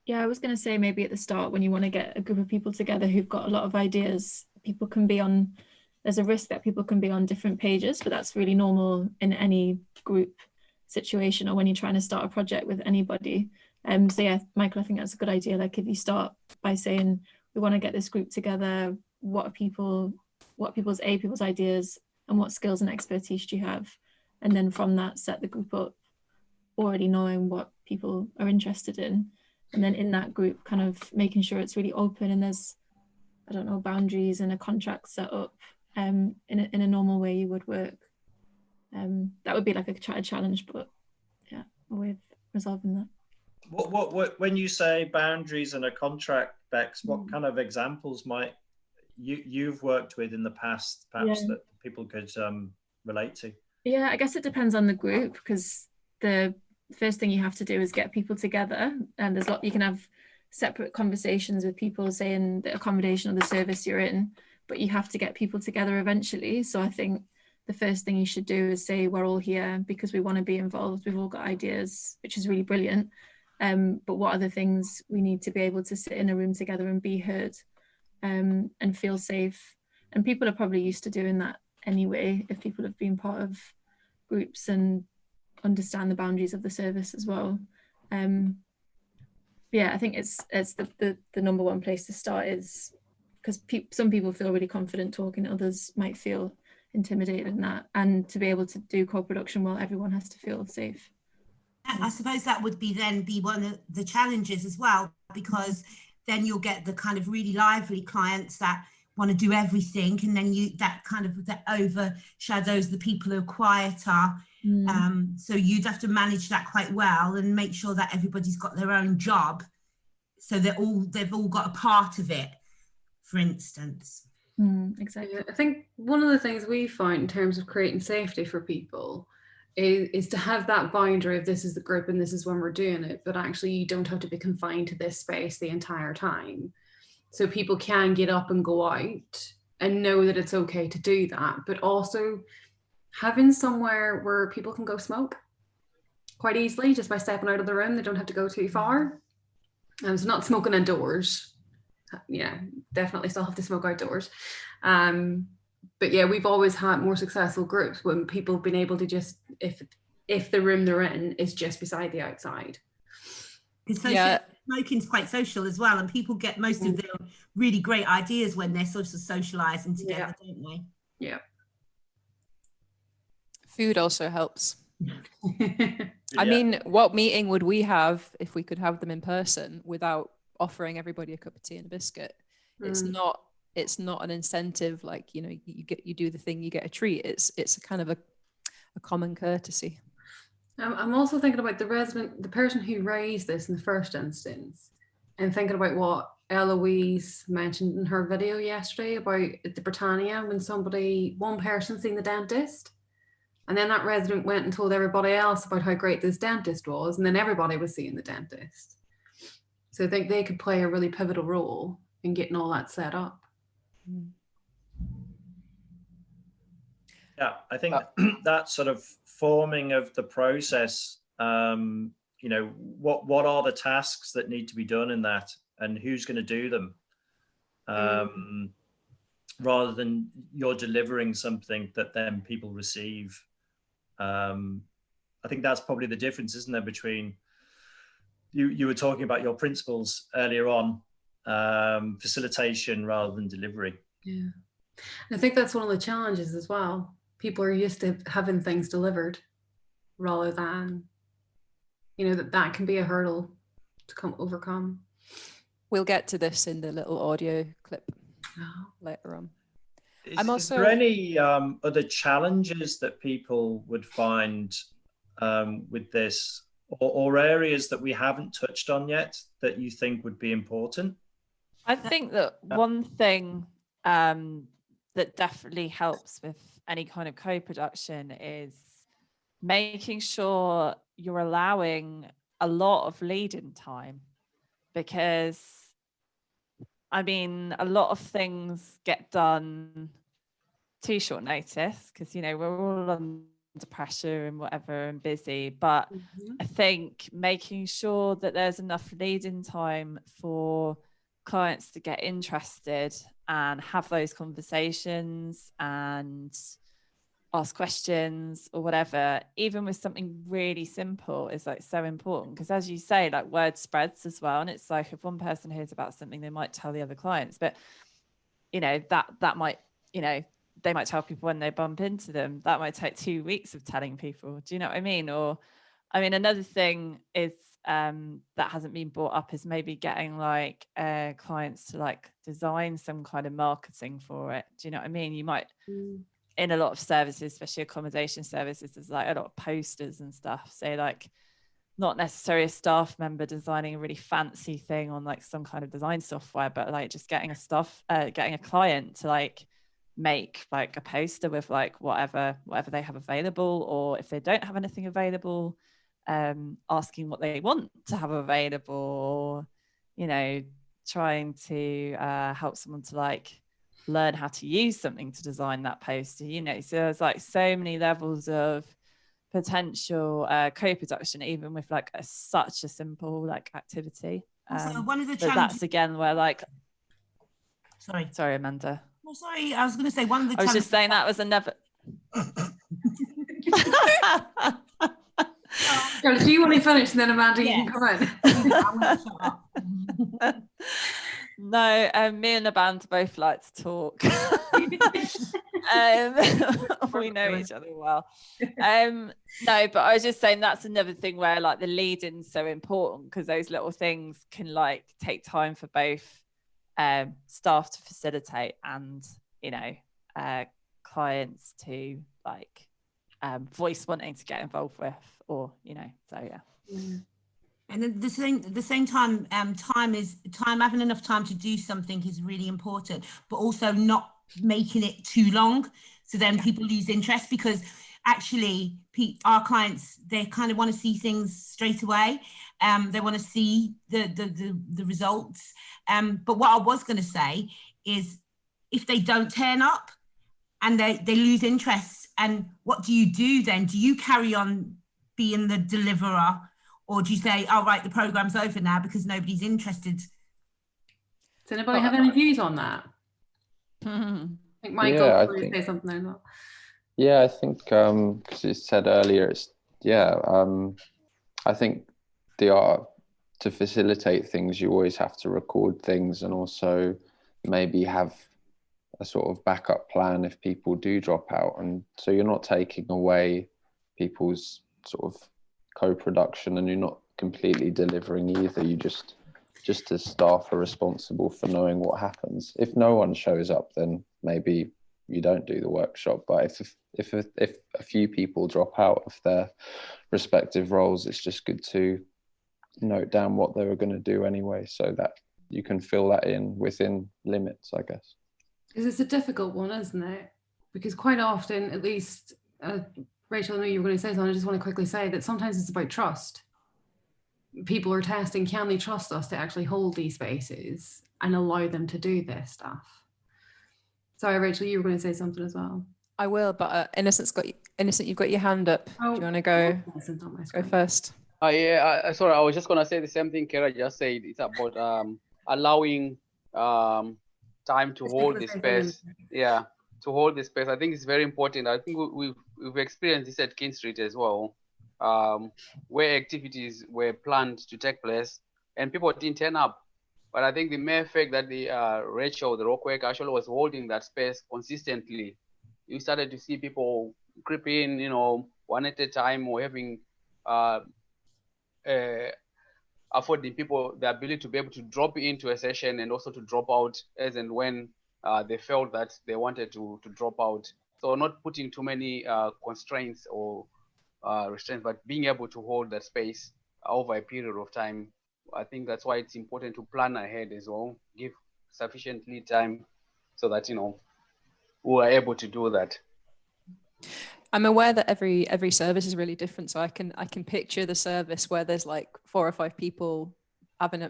Yeah, I was going to say maybe at the start when you want to get a group of people together who've got a lot of ideas, people can be on, there's a risk that people can be on different pages, but that's really normal in any group situation or when you're trying to start a project with anybody. So yeah, Michael, I think that's a good idea. Like if you start by saying, we want to get this group together, what are people's ideas and what skills and expertise do you have? And then from that, set the group up already knowing what people are interested in. And then in that group, kind of making sure it's really open and there's, I don't know, boundaries and a contract set up in a normal way you would work. That would be like a challenge, but yeah, a way of resolving that. What when you say boundaries and a contract, Bex, what kind of examples might you've worked with in the past, perhaps that people could relate to? Yeah, I guess it depends on the group because the first thing you have to do is get people together, and there's you can have separate conversations with people saying the accommodation or the service you're in, but you have to get people together eventually. So I think the first thing you should do is say we're all here because we want to be involved. We've all got ideas, which is really brilliant. But what are the things we need to be able to sit in a room together and be heard and feel safe? And people are probably used to doing that anyway, if people have been part of groups and understand the boundaries of the service as well. Yeah, I think it's the number one place to start is because some people feel really confident talking, others might feel intimidated in that, and to be able to do co-production well, everyone has to feel safe. I suppose that would be one of the challenges as well, because then you'll get the kind of really lively clients that want to do everything, and then that overshadows the people who are quieter. So you'd have to manage that quite well and make sure that everybody's got their own job, so they've all got a part of it, for instance. Exactly. I think one of the things we find in terms of creating safety for people is to have that boundary of this is the group and this is when we're doing it, but actually you don't have to be confined to this space the entire time. So people can get up and go out and know that it's okay to do that, but also having somewhere where people can go smoke quite easily just by stepping out of the room. They don't have to go too far. So not smoking indoors. Yeah, definitely still have to smoke outdoors. But yeah, we've always had more successful groups when people have been able to just, if the room they're in is just beside the outside. Smoking's quite social as well, and people get most of their really great ideas when they're sort of socializing together, don't they? Yeah. Food also helps. I mean, what meeting would we have if we could have them in person without offering everybody a cup of tea and a biscuit? It's not an incentive like, you know, you do the thing, you get a treat. It's a kind of a common courtesy. I'm also thinking about the person who raised this in the first instance, and thinking about what Eloise mentioned in her video yesterday about the Britannia, when one person seen the dentist, and then that resident went and told everybody else about how great this dentist was, and then everybody was seeing the dentist. So I think they could play a really pivotal role in getting all that set up. Yeah, I think that sort of forming of the process, you know, what are the tasks that need to be done in that, and who's going to do them, rather than you're delivering something that then people receive. I think that's probably the difference, isn't there, between you were talking about your principles earlier on, facilitation rather than delivery. Yeah, and I think that's one of the challenges as well. People are used to having things delivered rather than, you know, that can be a hurdle to overcome. We'll get to this in the little audio clip later on. Is there any other challenges that people would find with this, or areas that we haven't touched on yet that you think would be important? I think that one thing that definitely helps with any kind of co-production is making sure you're allowing a lot of lead-in time, because I mean, a lot of things get done too short notice because, you know, we're all under pressure and whatever and busy. But I think making sure that there's enough lead-in time for clients to get interested and have those conversations and ask questions or whatever, even with something really simple, is like so important, because as you say, like word spreads as well, and it's like if one person hears about something, they might tell the other clients, but you know, that might, you know, they might tell people when they bump into them. That might take 2 weeks of telling people. Do you know what I mean? Or I mean, another thing is that hasn't been brought up is maybe getting like clients to like design some kind of marketing for it. Do you know what I mean? You might in a lot of services, especially accommodation services, there's like a lot of posters and stuff. So like not necessarily a staff member designing a really fancy thing on like some kind of design software, but like just getting a client to like make like a poster with like whatever they have available, or if they don't have anything available, asking what they want to have available, or you know, trying to help someone to like learn how to use something to design that poster, you know. So there's like so many levels of potential co-production, even with like such a simple like activity. So one of the but challenges, that's again where like sorry Amanda. Oh, sorry, I was going to say one of the I was just saying that was another do you want to finish and then Amanda, you can come in? No, me and the band both like to talk. We know each other well. No, but I was just saying that's another thing where like the lead-in's so important, because those little things can like take time for both staff to facilitate and, you know, clients to like voice wanting to get involved with, or, you know, so yeah. And at the same time, having enough time to do something is really important, but also not making it too long, so then people lose interest, because actually our clients, they kind of want to see things straight away. They want to see the results. But what I was going to say is, if they don't turn up and they lose interest, and what do you do then? Do you carry on being the deliverer, or do you say, oh, right, the program's over now because nobody's interested? Does anybody have any views on that? I think Michael probably say something as well. Yeah, I think because you said earlier, I think the art to facilitate things, you always have to record things, and also maybe have a sort of backup plan if people do drop out, and so you're not taking away people's sort of co-production, and you're not completely delivering either. You just as staff are responsible for knowing what happens. If no one shows up, then maybe you don't do the workshop. But if a few people drop out of their respective roles, it's just good to note down what they were going to do anyway, so that you can fill that in within limits, I guess. Because it's a difficult one, isn't it? Because quite often, at least, Rachel, I know you were going to say something, I just want to quickly say that sometimes it's about trust. People are testing, can they trust us to actually hold these spaces and allow them to do this stuff? Sorry, Rachel, you were going to say something as well. I will, but Innocent, you've got your hand up. Do you want to go first? Yeah, sorry, I was just gonna say the same thing Kara just said. It's about allowing time to hold the space. Yeah, to hold the space. I think it's very important. I think we've experienced this at King Street as well, where activities were planned to take place and people didn't turn up. But I think the mere fact that Rachel, the rockwork, actually was holding that space consistently, you started to see people creep in, you know, one at a time, or having affording people the ability to be able to drop into a session and also to drop out as and when they felt that they wanted to drop out. So not putting too many constraints or restraints, but being able to hold that space over a period of time. I think that's why it's important to plan ahead as well, give sufficiently time so that, you know, we are able to do that. I'm aware that every service is really different, so I can picture the service where there's like 4 or 5 people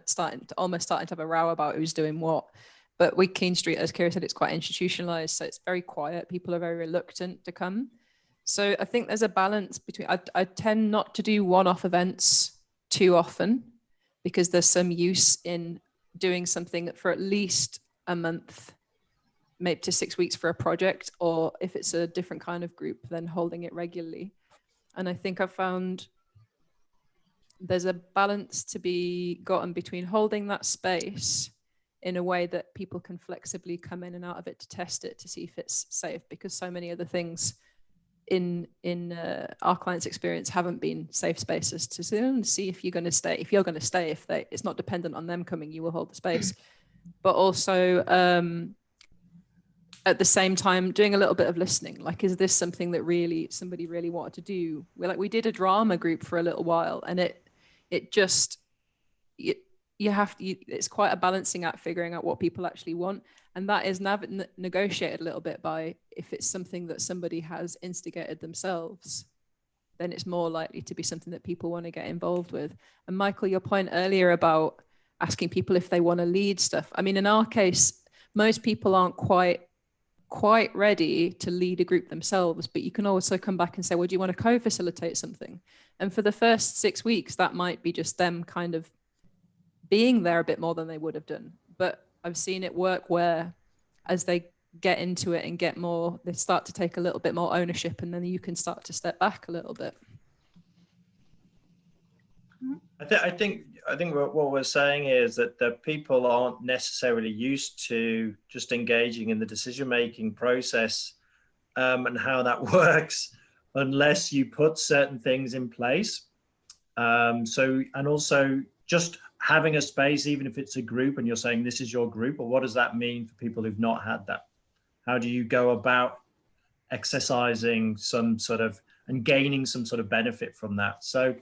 starting to have a row about who's doing what. But with King Street, as Kira said, it's quite institutionalized, so it's very quiet. People are very reluctant to come. So I think there's a balance between. I tend not to do one-off events too often, because there's some use in doing something for at least a month, maybe to 6 weeks for a project, or if it's a different kind of group, then holding it regularly. And I think I've found there's a balance to be gotten between holding that space in a way that people can flexibly come in and out of it to test it, to see if it's safe, because so many other things in our clients' experience haven't been safe spaces to see if you're going to stay. If you're going to stay, it's not dependent on them coming, you will hold the space. But also, at the same time, doing a little bit of listening. Like, is this something that somebody really wanted to do? We did a drama group for a little while, and it's quite a balancing act, figuring out what people actually want. And that is negotiated a little bit by, if it's something that somebody has instigated themselves, then it's more likely to be something that people want to get involved with. And Michael, your point earlier about asking people if they want to lead stuff. I mean, in our case, most people aren't quite ready to lead a group themselves, but you can also come back and say, well, do you want to co-facilitate something? And for the first 6 weeks, that might be just them kind of being there a bit more than they would have done. But I've seen it work where, as they get into it and get more, they start to take a little bit more ownership, and then you can start to step back a little bit. I think what we're saying is that the people aren't necessarily used to just engaging in the decision-making process and how that works, unless you put certain things in place. And also just having a space, even if it's a group and you're saying this is your group, or what does that mean for people who've not had that? How do you go about exercising some sort of and gaining some sort of benefit from that? So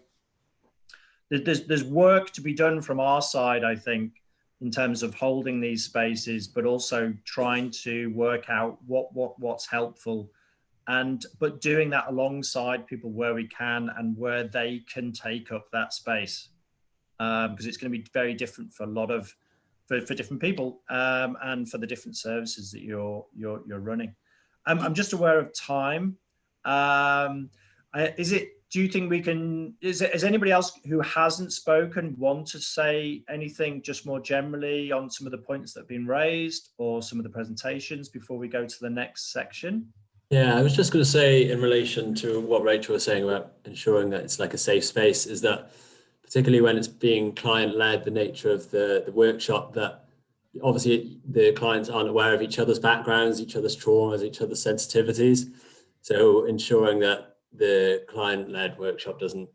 there's work to be done from our side, I think, in terms of holding these spaces, but also trying to work out what's helpful, but doing that alongside people where we can and where they can take up that space, because it's going to be very different for for different people and for the different services that you're running. I'm just aware of time. Do you think we can, is anybody else who hasn't spoken want to say anything just more generally on some of the points that have been raised or some of the presentations before we go to the next section? Yeah, I was just going to say, in relation to what Rachel was saying about ensuring that it's like a safe space, is that particularly when it's being client-led, the nature of the workshop, that obviously the clients aren't aware of each other's backgrounds, each other's traumas, each other's sensitivities. So ensuring that the client-led workshop doesn't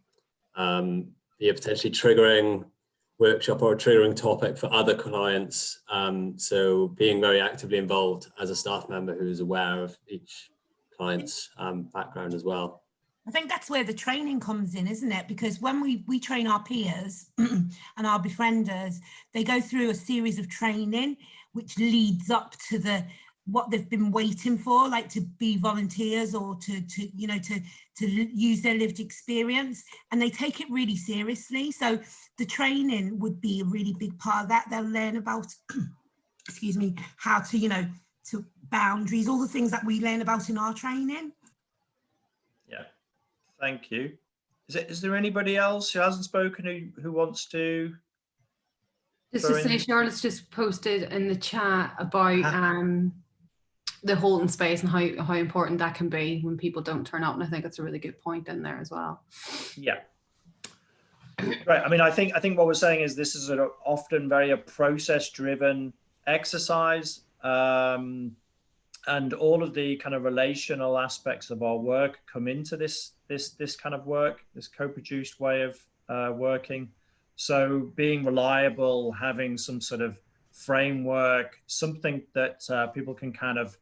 be potentially triggering workshop or a triggering topic for other clients. So being very actively involved as a staff member who is aware of each client's background as well. I think that's where the training comes in, isn't it? Because when we train our peers and our befrienders, they go through a series of training which leads up to what they've been waiting for, like to be volunteers or to use their lived experience, and they take it really seriously. So the training would be a really big part of that. They'll learn about, excuse me, how to, to boundaries, all the things that we learn about in our training. Yeah, thank you. Is there anybody else who hasn't spoken who wants to? Just to say, Charlotte's just posted in the chat about the holding space and how important that can be when people don't turn up, and I think it's a really good point in there as well. Yeah. Right. I mean, I think what we're saying is this is often very process-driven exercise, and all of the kind of relational aspects of our work come into this kind of work, this co-produced way of working. So being reliable, having some sort of framework, something that people can kind of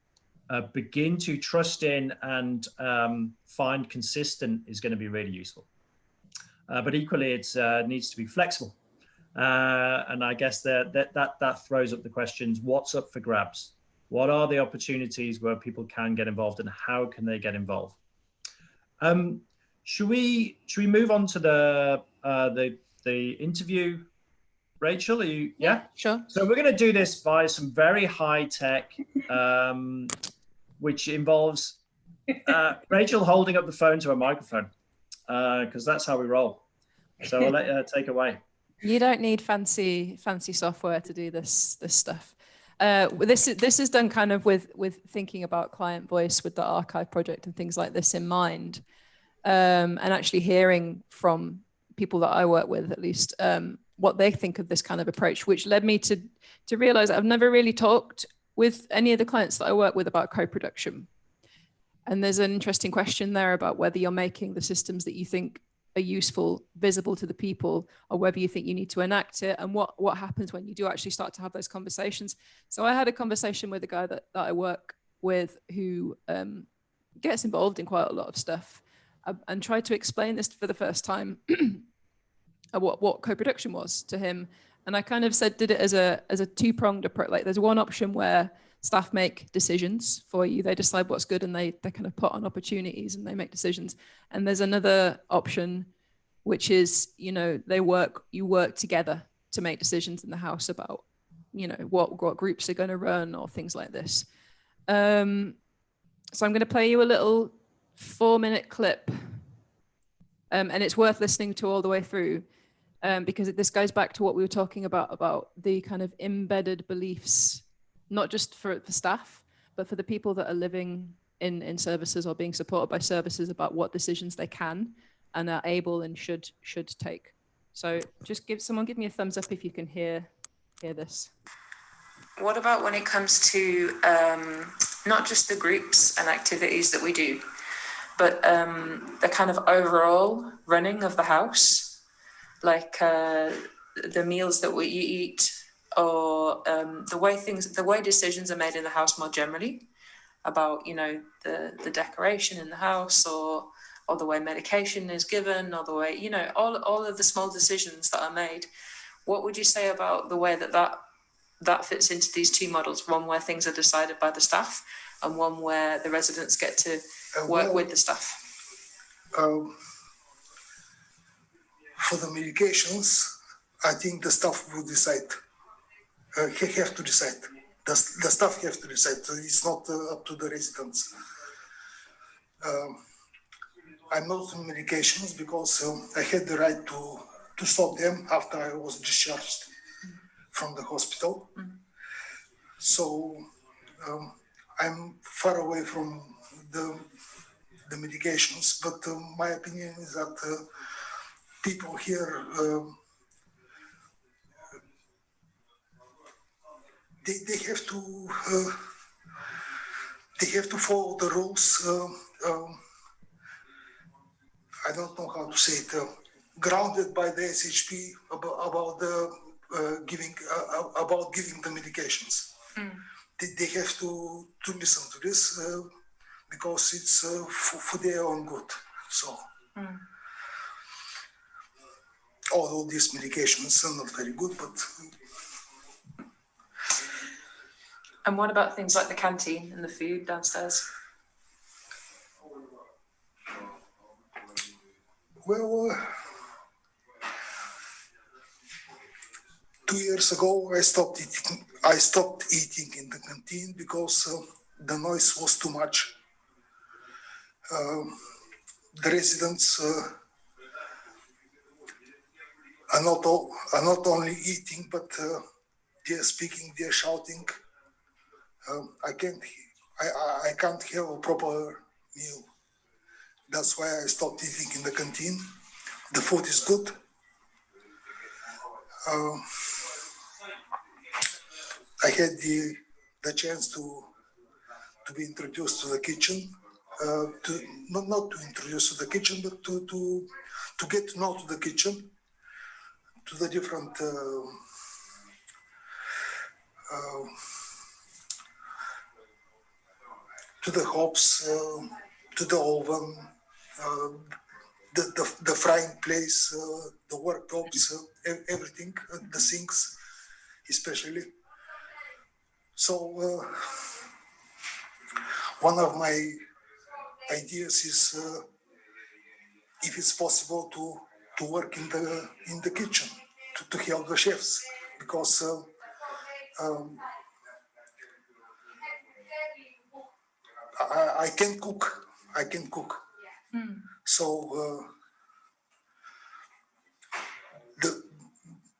begin to trust in and find consistent is going to be really useful. But equally, it needs to be flexible. And I guess that throws up the questions: what's up for grabs? What are the opportunities where people can get involved, and how can they get involved? Should we move on to the interview? Rachel, are you? Yeah, sure. So we're going to do this via some very high tech, which involves Rachel holding up the phone to a microphone, because that's how we roll. So I'll let you take away. You don't need fancy software to do this stuff. This is done kind of with thinking about client voice with the archive project and things like this in mind, and actually hearing from people that I work with, at least, what they think of this kind of approach, which led me to realize I've never really talked with any of the clients that I work with about co-production. And there's an interesting question there about whether you're making the systems that you think are useful visible to the people, or whether you think you need to enact it, and what happens when you do actually start to have those conversations. So I had a conversation with a guy that I work with who gets involved in quite a lot of stuff, and tried to explain this for the first time, what co-production was to him. And I kind of did it as a two-pronged approach. Like, there's one option where staff make decisions for you. They decide what's good, and they kind of put on opportunities and they make decisions. And there's another option, which is, you work together to make decisions in the house about, what groups are going to run or things like this. So I'm going to play you a little 4-minute clip, and it's worth listening to all the way through, because this goes back to what we were talking about the kind of embedded beliefs, not just for staff, but for the people that are living in services or being supported by services, about what decisions they can and are able and should take. So just give me a thumbs up if you can hear this. What about when it comes to not just the groups and activities that we do, but the kind of overall running of the house, like the meals that we eat, or the way decisions are made in the house more generally, about the decoration in the house, or the way medication is given, or the way all of the small decisions that are made. What would you say about the way that fits into these two models? One where things are decided by the staff, and one where the residents get to work with the staff. For the medications, I think the staff will decide. Have to decide. The staff have to decide. So it's not up to the residents. I'm not on medications because I had the right to stop them after I was discharged from the hospital. So I'm far away from the medications, but my opinion is that people here, they have to follow the rules. I don't know how to say it. grounded by the SHP about giving the medications. They have to listen to this because it's for their own good. So although these medications are not very good, but. And what about things like the canteen and the food downstairs? Well, 2 years ago, I stopped eating in the canteen because the noise was too much. The residents are not only eating, but they're speaking, they're shouting. I can't have a proper meal. That's why I stopped eating in the canteen. The food is good. I had the chance to be introduced to the kitchen, not to introduce to the kitchen, but to get to know to the kitchen, to the different to the hobs, to the oven, the frying place, the worktops, everything, the sinks especially. So one of my ideas is if it's possible to work in the kitchen, to help the chefs, because I can cook. So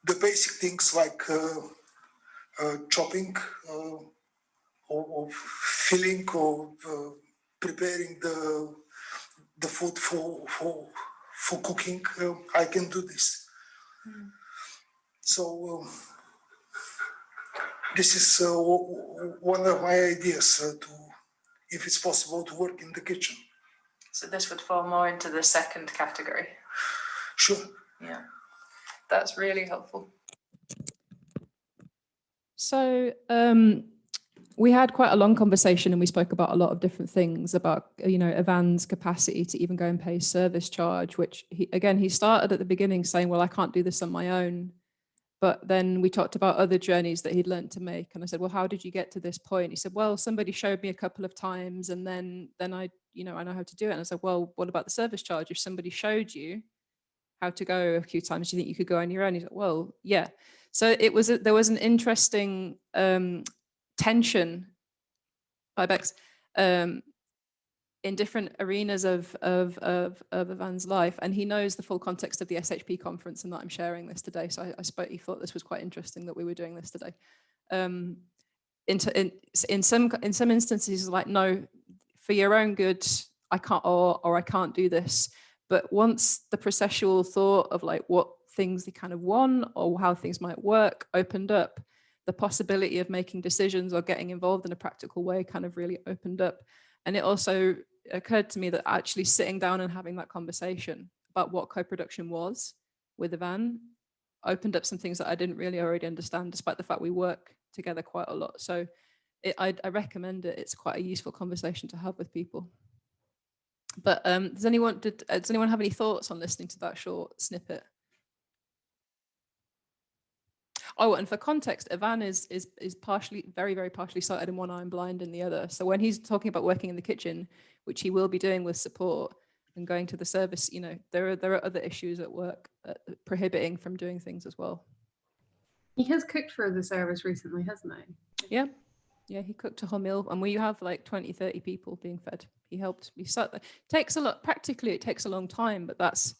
the basic things like chopping or filling or preparing the food for cooking, I can do this. So this is one of my ideas if it's possible to work in the kitchen. So this would fall more into the second category. Sure. Yeah, that's really helpful. So we had quite a long conversation and we spoke about a lot of different things about, Ivan's capacity to even go and pay service charge, which he started at the beginning saying, well, I can't do this on my own. But then we talked about other journeys that he'd learned to make. And I said, well, how did you get to this point? He said, well, somebody showed me a couple of times and then I know how to do it. And I said, well, what about the service charge? If somebody showed you how to go a few times, do you think you could go on your own? He said, well, yeah. So there was an interesting tension, Ibex, in different arenas of Ivan's life, and he knows the full context of the SHP conference and that I'm sharing this today. So he thought this was quite interesting that we were doing this today. In some instances, he's like, no, for your own good, I can't, or I can't do this. But once the processual thought of like what things they kind of want or how things might work opened up, the possibility of making decisions or getting involved in a practical way kind of really opened up. And it also occurred to me that actually sitting down and having that conversation about what co-production was with Ivan opened up some things that I didn't really already understand, despite the fact we work together quite a lot. So I recommend it. It's quite a useful conversation to have with people. But does anyone have any thoughts on listening to that short snippet? Oh, and for context, Ivan is partially, very, very partially sighted in one eye and blind in the other. So when he's talking about working in the kitchen, which he will be doing with support and going to the service, there are other issues at work prohibiting from doing things as well. He has cooked for the service recently, hasn't he? Yeah. Yeah, he cooked a whole meal, and we have like 20, 30 people being fed. He helped. Takes a lot. Practically, it takes a long time, but that's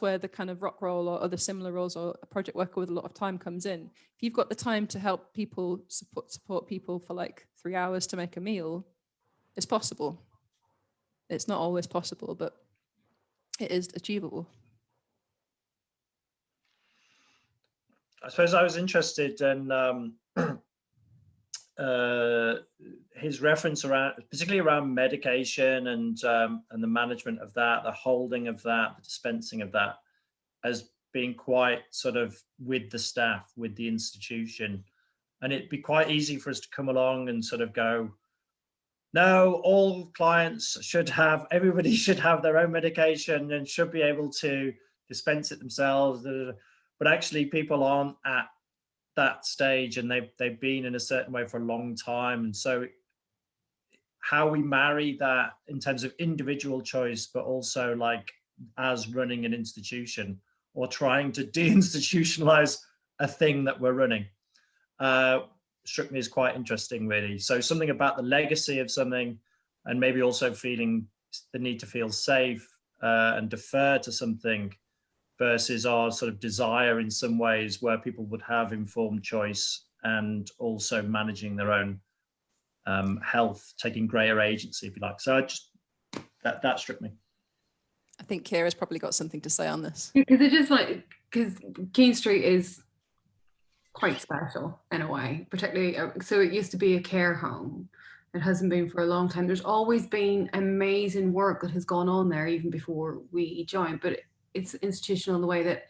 where the kind of rock role or other similar roles or a project worker with a lot of time comes in. If you've got the time to help people support people for like 3 hours to make a meal, it's possible. It's not always possible, but it is achievable. I suppose I was interested in his reference around, particularly around medication and the management of that, the holding of that, the dispensing of that. as being quite sort of with the staff, with the institution. And it'd be quite easy for us to come along and sort of go, no, all clients should have, everybody should have their own medication and should be able to dispense it themselves. But actually people aren't at that stage, and they've been in a certain way for a long time. And so how we marry that in terms of individual choice, but also like as running an institution or trying to deinstitutionalize a thing that we're running, struck me as quite interesting, really. So something about the legacy of something, and maybe also feeling the need to feel safe and defer to something, versus our sort of desire in some ways where people would have informed choice and also managing their own health, taking greater agency, if you like. So I just, that struck me. I think Kira's probably got something to say on this. Because it just like, because Keene Street is quite special in a way, particularly, so it used to be a care home. It hasn't been for a long time. There's always been amazing work that has gone on there even before we joined, but it's institutional in the way that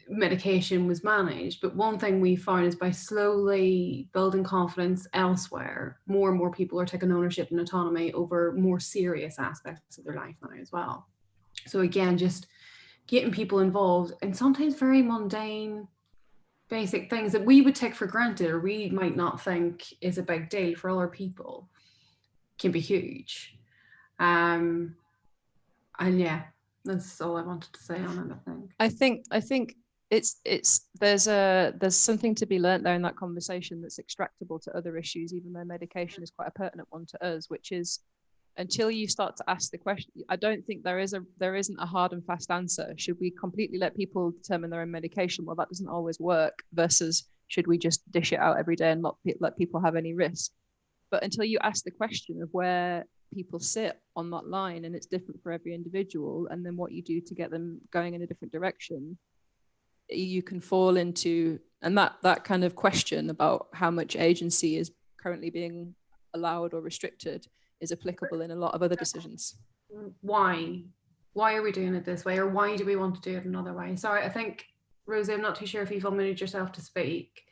medication was managed. But one thing we found is by slowly building confidence elsewhere, more and more people are taking ownership and autonomy over more serious aspects of their life now as well. So again, just getting people involved in sometimes very mundane, basic things that we would take for granted or we might not think is a big deal, for other people can be huge. And yeah, that's all I wanted to say on it, I think. I think it's there's something to be learnt there in that conversation that's extractable to other issues, even though medication is quite a pertinent one to us, which is, until you start to ask the question, I don't think there isn't a hard and fast answer. Should we completely let people determine their own medication? Well, that doesn't always work. Versus, should we just dish it out every day and not let people have any risk? But until you ask the question of where people sit on that line, and it's different for every individual, and then what you do to get them going in a different direction, you can fall into, and that kind of question about how much agency is currently being allowed or restricted is applicable in a lot of other decisions. Why are we doing it this way, or why do we want to do it another way? Sorry, I think, Rosie, I'm not too sure if you've unmuted yourself to speak.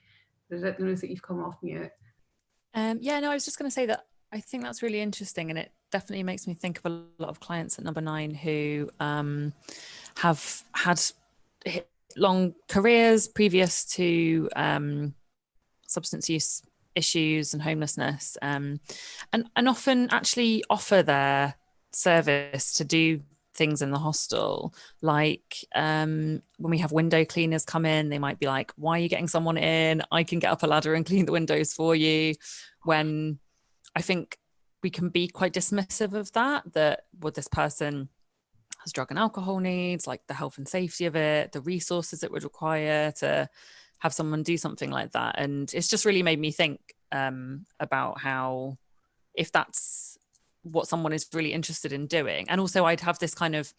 I don't notice that you've come off mute. Yeah, no, I was just going to say that I think that's really interesting, and it definitely makes me think of a lot of clients at Number 9 who have had long careers previous to substance use issues and homelessness, and often actually offer their service to do things in the hostel, like when we have window cleaners come in, they might be like, why are you getting someone in? I can get up a ladder and clean the windows for you. When I think we can be quite dismissive of that well, this person has drug and alcohol needs, like the health and safety of it, the resources it would require to have someone do something like that. And it's just really made me think about how, if that's what someone is really interested in doing, and also I'd have this kind of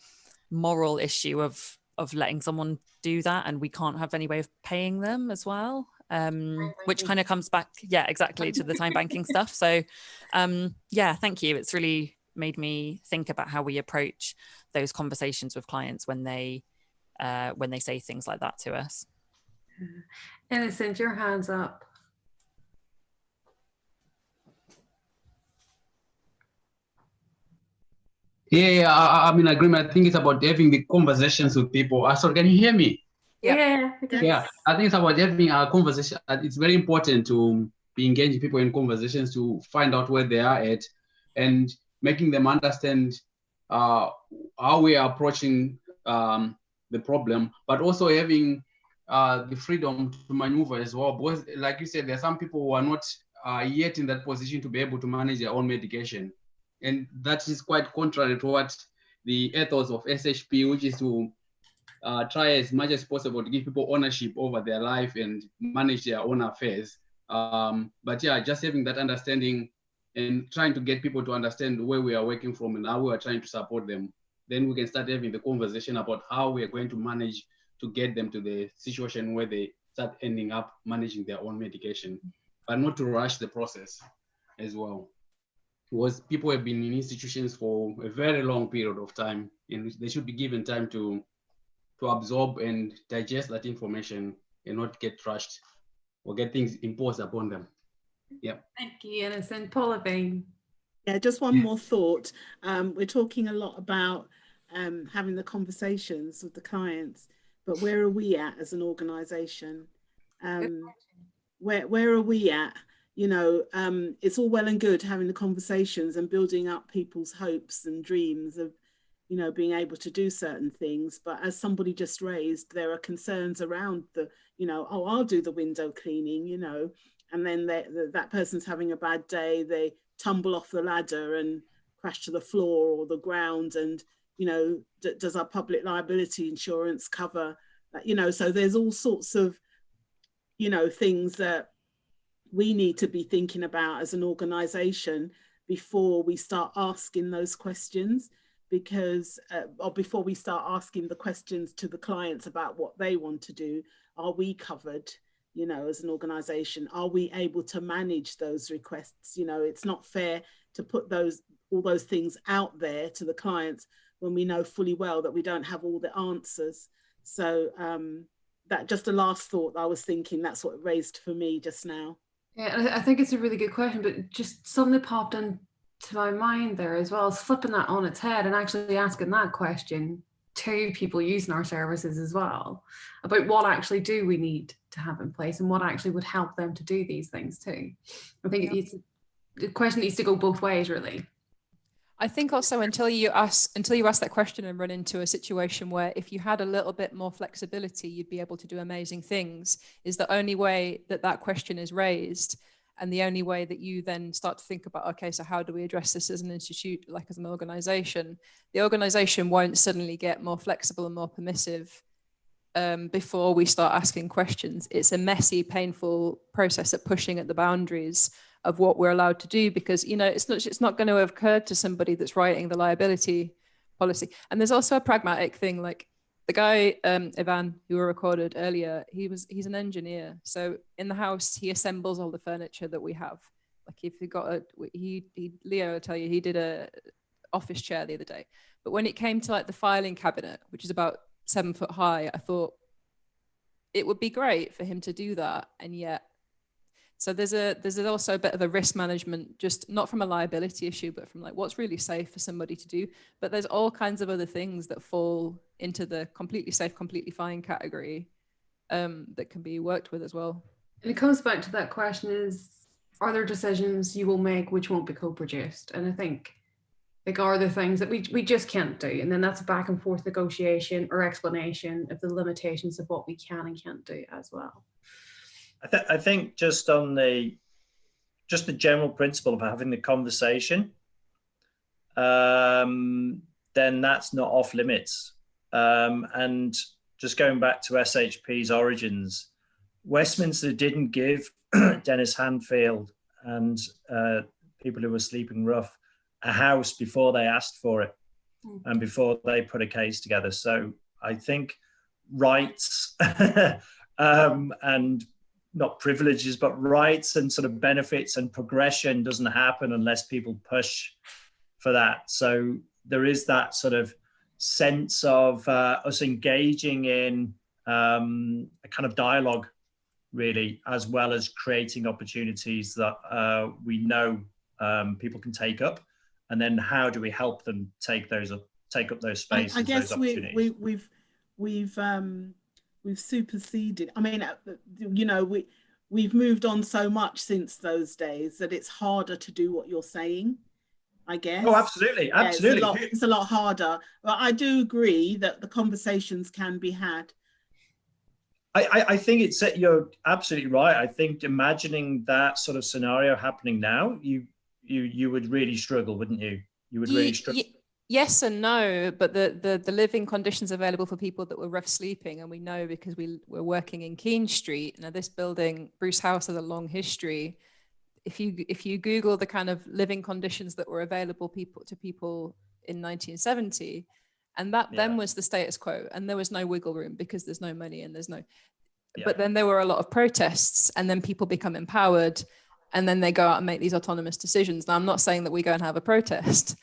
moral issue of letting someone do that, and we can't have any way of paying them as well, which kind of comes back, yeah, exactly, to the time banking stuff. So yeah, thank you. It's really made me think about how we approach those conversations with clients when they say things like that to us. Innocent, your hand's up. Yeah, I'm in agreement. I think it's about having the conversations with people. Sorry, can you hear me? Yeah. Yeah, I think it's about having a conversation. It's very important to be engaging people in conversations to find out where they are at, and making them understand how we are approaching the problem, but also having the freedom to maneuver as well. Because, like you said, there are some people who are not yet in that position to be able to manage their own medication. And that is quite contrary to what the ethos of SHP, which is to try as much as possible to give people ownership over their life and manage their own affairs. But yeah, just having that understanding and trying to get people to understand where we are working from and how we are trying to support them, then we can start having the conversation about how we are going to manage to get them to the situation where they start ending up managing their own medication, but not to rush the process as well. Because people have been in institutions for a very long period of time, and they should be given time to to absorb and digest that information and not get trashed or get things imposed upon them. Yeah. Thank you, Innocent. Paula Bain. Yeah, just one more thought. We're talking a lot about having the conversations with the clients, but where are we at as an organisation? Where are we at? You know, it's all well and good having the conversations and building up people's hopes and dreams of, you know, being able to do certain things. But as somebody just raised, there are concerns around the, you know, oh, I'll do the window cleaning, you know, and then that person's having a bad day, they tumble off the ladder and crash to the floor or the ground, and, you know, does our public liability insurance cover that? You know, so there's all sorts of, you know, things that we need to be thinking about as an organisation before we start asking those questions, because or before we start asking the questions to the clients about what they want to do. Are we covered, you know, as an organisation? Are we able to manage those requests? You know, it's not fair to put all those things out there to the clients when we know fully well that we don't have all the answers. So that just a last thought I was thinking, that's what it raised for me just now. Yeah, I think it's a really good question, but just something popped into my mind there as well, is flipping that on its head and actually asking that question to people using our services as well, about what actually do we need to have in place and what actually would help them to do these things too. I think the question needs to go both ways, really. I think also until you ask that question and run into a situation where if you had a little bit more flexibility, you'd be able to do amazing things, is the only way that question is raised. And the only way that you then start to think about, okay, so how do we address this as an institute, like as an organization? The organization won't suddenly get more flexible and more permissive before we start asking questions. It's a messy, painful process of pushing at the boundaries of what we're allowed to do, because, you know, it's not going to have occurred to somebody that's writing the liability policy. And there's also a pragmatic thing, like the guy, Ivan, who were recorded earlier, he's an engineer. So in the house, he assembles all the furniture that we have. Like if you got Leo will tell you, he did a office chair the other day. But when it came to like the filing cabinet, which is about 7 foot high, I thought it would be great for him to do that. And yet, so there's also a bit of a risk management, just not from a liability issue, but from like what's really safe for somebody to do. But there's all kinds of other things that fall into the completely safe, completely fine category that can be worked with as well. And it comes back to that question is, are there decisions you will make which won't be co-produced? And I think, like, are there things that we just can't do? And then that's a back and forth negotiation or explanation of the limitations of what we can and can't do as well. I think just on the general principle of having the conversation, then that's not off limits. And just going back to SHP's origins, Westminster didn't give Dennis Handfield and people who were sleeping rough a house before they asked for it and before they put a case together. So I think rights and not privileges, but rights and sort of benefits and progression doesn't happen unless people push for that. So there is that sort of sense of us engaging in a kind of dialogue, really, as well as creating opportunities that we know people can take up. And then how do we help them take up those spaces? I guess those opportunities? We've superseded. I mean, you know, we've moved on so much since those days that it's harder to do what you're saying, I guess. Oh, absolutely, absolutely. Yeah, it's a lot harder. But I do agree that the conversations can be had. I think you're absolutely right. I think imagining that sort of scenario happening now, you would really struggle, wouldn't you? You would really struggle. Yes and no, but the living conditions available for people that were rough sleeping, and we know because we're working in Keene Street. Now this building, Bruce House, has a long history. If you Google the kind of living conditions that were available to people in 1970, and that then was the status quo, and there was no wiggle room because there's no money and there's no. Yeah. But then there were a lot of protests, and then people become empowered, and then they go out and make these autonomous decisions. Now I'm not saying that we go and have a protest.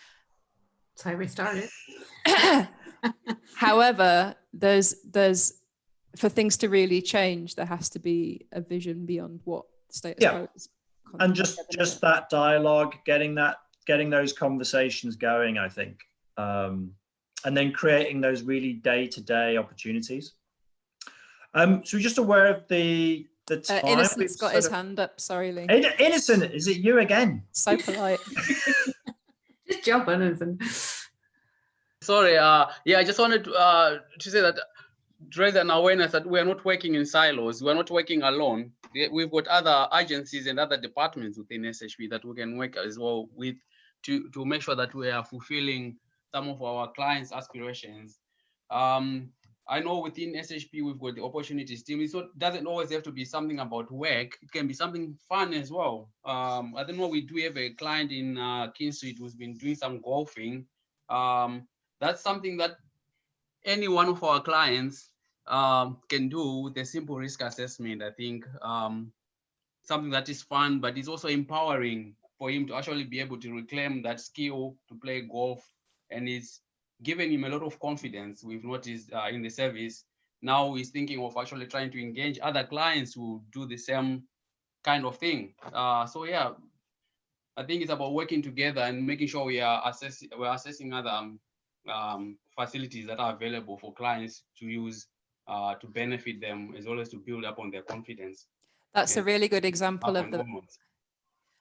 That's how we started. However, there's for things to really change, there has to be a vision beyond what status quo is. And just that dialogue, getting those conversations going, I think, and then creating those really day-to-day opportunities. So we're just aware of the time. Innocent's got his hand up. Sorry, Lee. Innocent, is it you again? So polite. Just jump on, Innocent. Sorry, yeah, I just wanted to say that to raise an awareness that we are not working in silos. We are not working alone. We've got other agencies and other departments within SHP that we can work as well with to make sure that we are fulfilling some of our clients' aspirations. I know within SHP we've got the opportunities team. It doesn't always have to be something about work. It can be something fun as well. I don't know, we do have a client in King Street who's been doing some golfing. That's something that any one of our clients can do with a simple risk assessment. I think something that is fun, but it's also empowering for him to actually be able to reclaim that skill to play golf, and it's given him a lot of confidence. We've noticed in the service. Now he's thinking of actually trying to engage other clients who do the same kind of thing. So yeah, I think it's about working together and making sure we're assessing other facilities that are available for clients to use to benefit them, as well as to build up on their confidence. That's a really good example of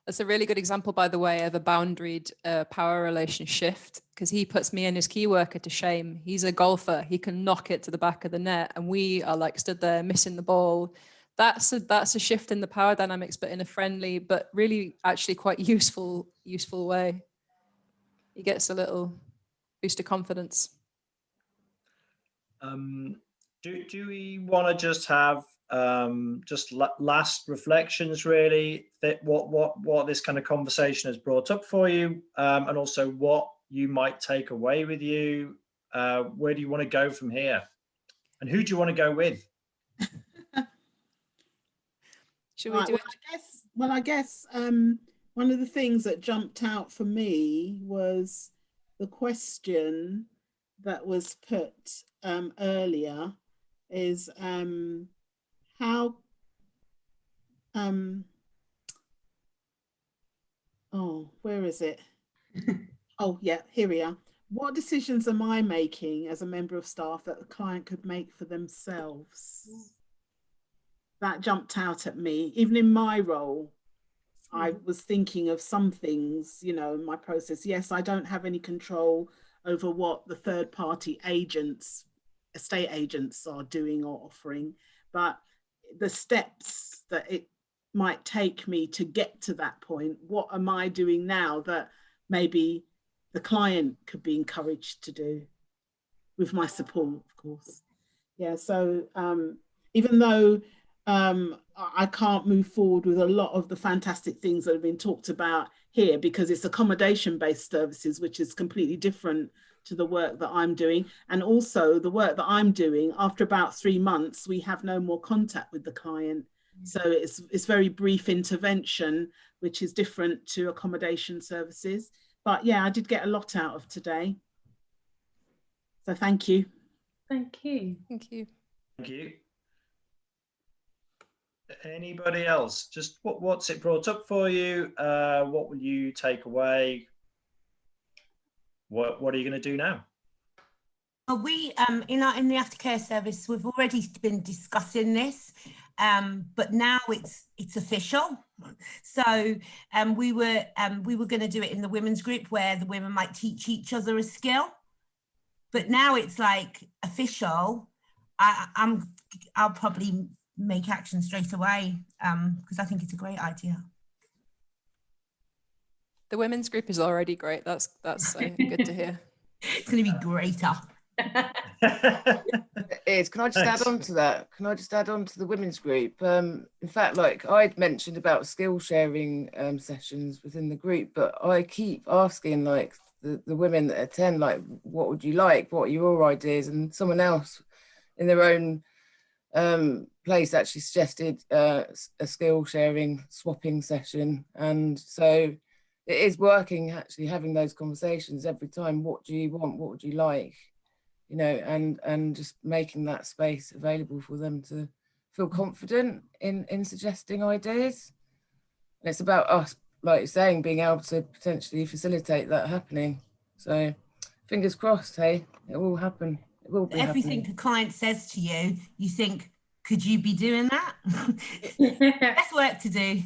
that's a really good example, by the way, of a boundaried power relation shift, because he puts me and his key worker to shame. He's a golfer. He can knock it to the back of the net, and we are like stood there missing the ball. That's a shift in the power dynamics, but in a friendly, but really actually quite useful way. He gets a little boost of confidence. Do we want to just have just last reflections, really, that what this kind of conversation has brought up for you, and also what you might take away with you? Where do you want to go from here, and who do you want to go with? Should we do it? I guess one of the things that jumped out for me was the question that was put earlier is how where is it? Oh yeah, here we are. What decisions am I making as a member of staff that the client could make for themselves? That jumped out at me. Even in my role, I was thinking of some things, you know, in my process. Yes, I don't have any control over what the third party agents, estate agents are doing or offering, but the steps that it might take me to get to that point, what am I doing now that maybe the client could be encouraged to do with my support, of course. Yeah, so even though I can't move forward with a lot of the fantastic things that have been talked about here, because it's accommodation-based services, which is completely different to the work that I'm doing. And also the work that I'm doing, after about 3 months, we have no more contact with the client. So it's very brief intervention, which is different to accommodation services. But yeah, I did get a lot out of today. So thank you. Thank you. Thank you. Thank you. Anybody else? Just what's it brought up for you? What will you take away? What are you going to do now? We in the aftercare service, we've already been discussing this, but now it's official. So we were going to do it in the women's group where the women might teach each other a skill, but now it's like official. I'll probably make action straight away because I think it's a great idea. The women's group is already great. That's good to hear. It's going to be greater. Can I just add on to that? Can I just add on to the women's group? In fact, like I'd mentioned about skill sharing sessions within the group, but I keep asking like the women that attend, like, what would you like? What are your ideas? And someone else in their own place actually suggested a skill sharing swapping session. And so it is working, actually having those conversations every time. What do you want? What would you like? you know, and just making that space available for them to feel confident in suggesting ideas. And it's about us, like you're saying, being able to potentially facilitate that happening. So fingers crossed, hey, it will happen. It will be Everything happening. a client says to you, you think, could you be doing that? That's work to do.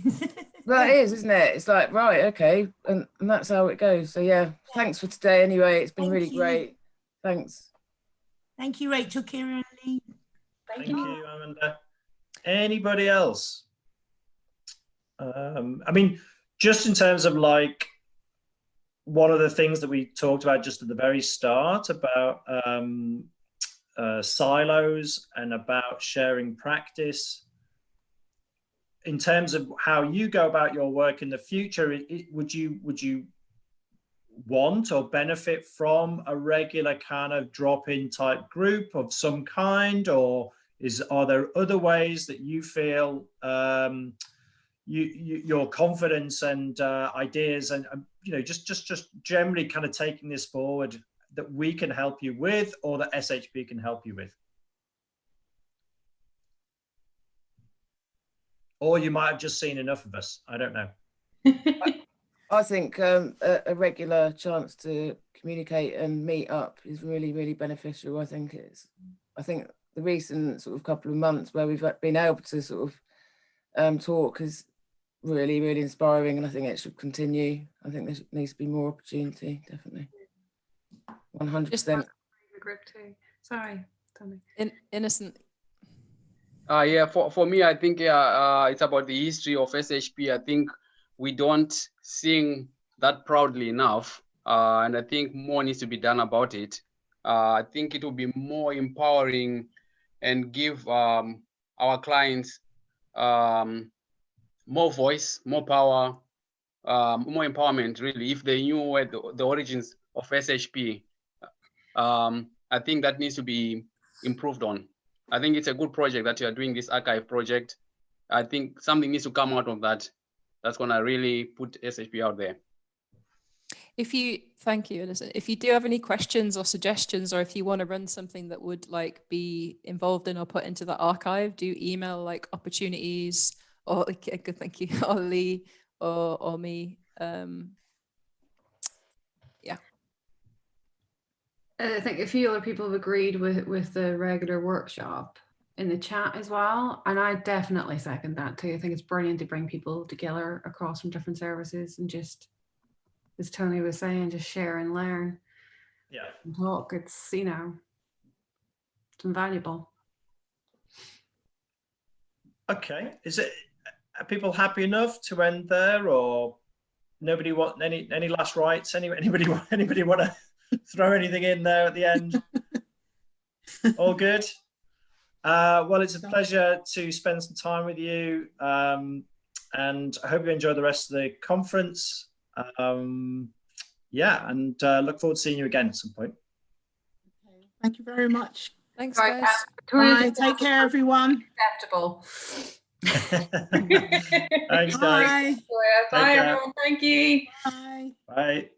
Well, it is, isn't it? It's like, right, okay, and that's how it goes. So yeah, thanks for today anyway. It's been Thank really you. great. Thanks. Thank you, Rachel, Kira and Lee. Thank you, Amanda. Anybody else? I mean, just in terms of like, one of the things that we talked about just at the very start about silos and about sharing practice. In terms of how you go about your work in the future, would you want or benefit from a regular kind of drop-in type group of some kind, or are there other ways that you feel your confidence and ideas and you know just generally kind of taking this forward that we can help you with, or that SHP can help you with? Or you might have just seen enough of us. I don't know. I think a regular chance to communicate and meet up is really, really beneficial. I think the recent sort of couple of months where we've been able to sort of talk is really, really inspiring, and I think it should continue. I think there needs to be more opportunity, definitely. 100%. Group too. Sorry, Tommy. Innocent. Yeah, for me, I think it's about the history of SHP. I think we don't sing that proudly enough, and I think more needs to be done about it. I think it will be more empowering and give our clients more voice, more power, more empowerment, really, if they knew where the origins of SHP. I think that needs to be improved on. I think it's a good project that you are doing, this archive project. I think something needs to come out of that. That's going to really put SHP out there. Thank you, Innocent. If you do have any questions or suggestions, or if you want to run something that would like be involved in or put into the archive, do email like opportunities or good, thank you, or Lee or me. Yeah. I think a few other people have agreed with the regular workshop in the chat as well. And I definitely second that too. I think it's brilliant to bring people together across from different services and just, as Tony was saying, just share and learn. Yeah. And talk. It's, you know, it's invaluable. Okay. Are people happy enough to end there, or nobody want any last rites? Anybody want to throw anything in there at the end? All good. Well, it's a pleasure to spend some time with you, and I hope you enjoy the rest of the conference. Yeah, and look forward to seeing you again at some point. Thank you very much. Thanks, Right, guys. Bye. Take care, everyone. Acceptable. Thanks, guys. Bye. Bye, everyone. Thank you. Bye. Bye.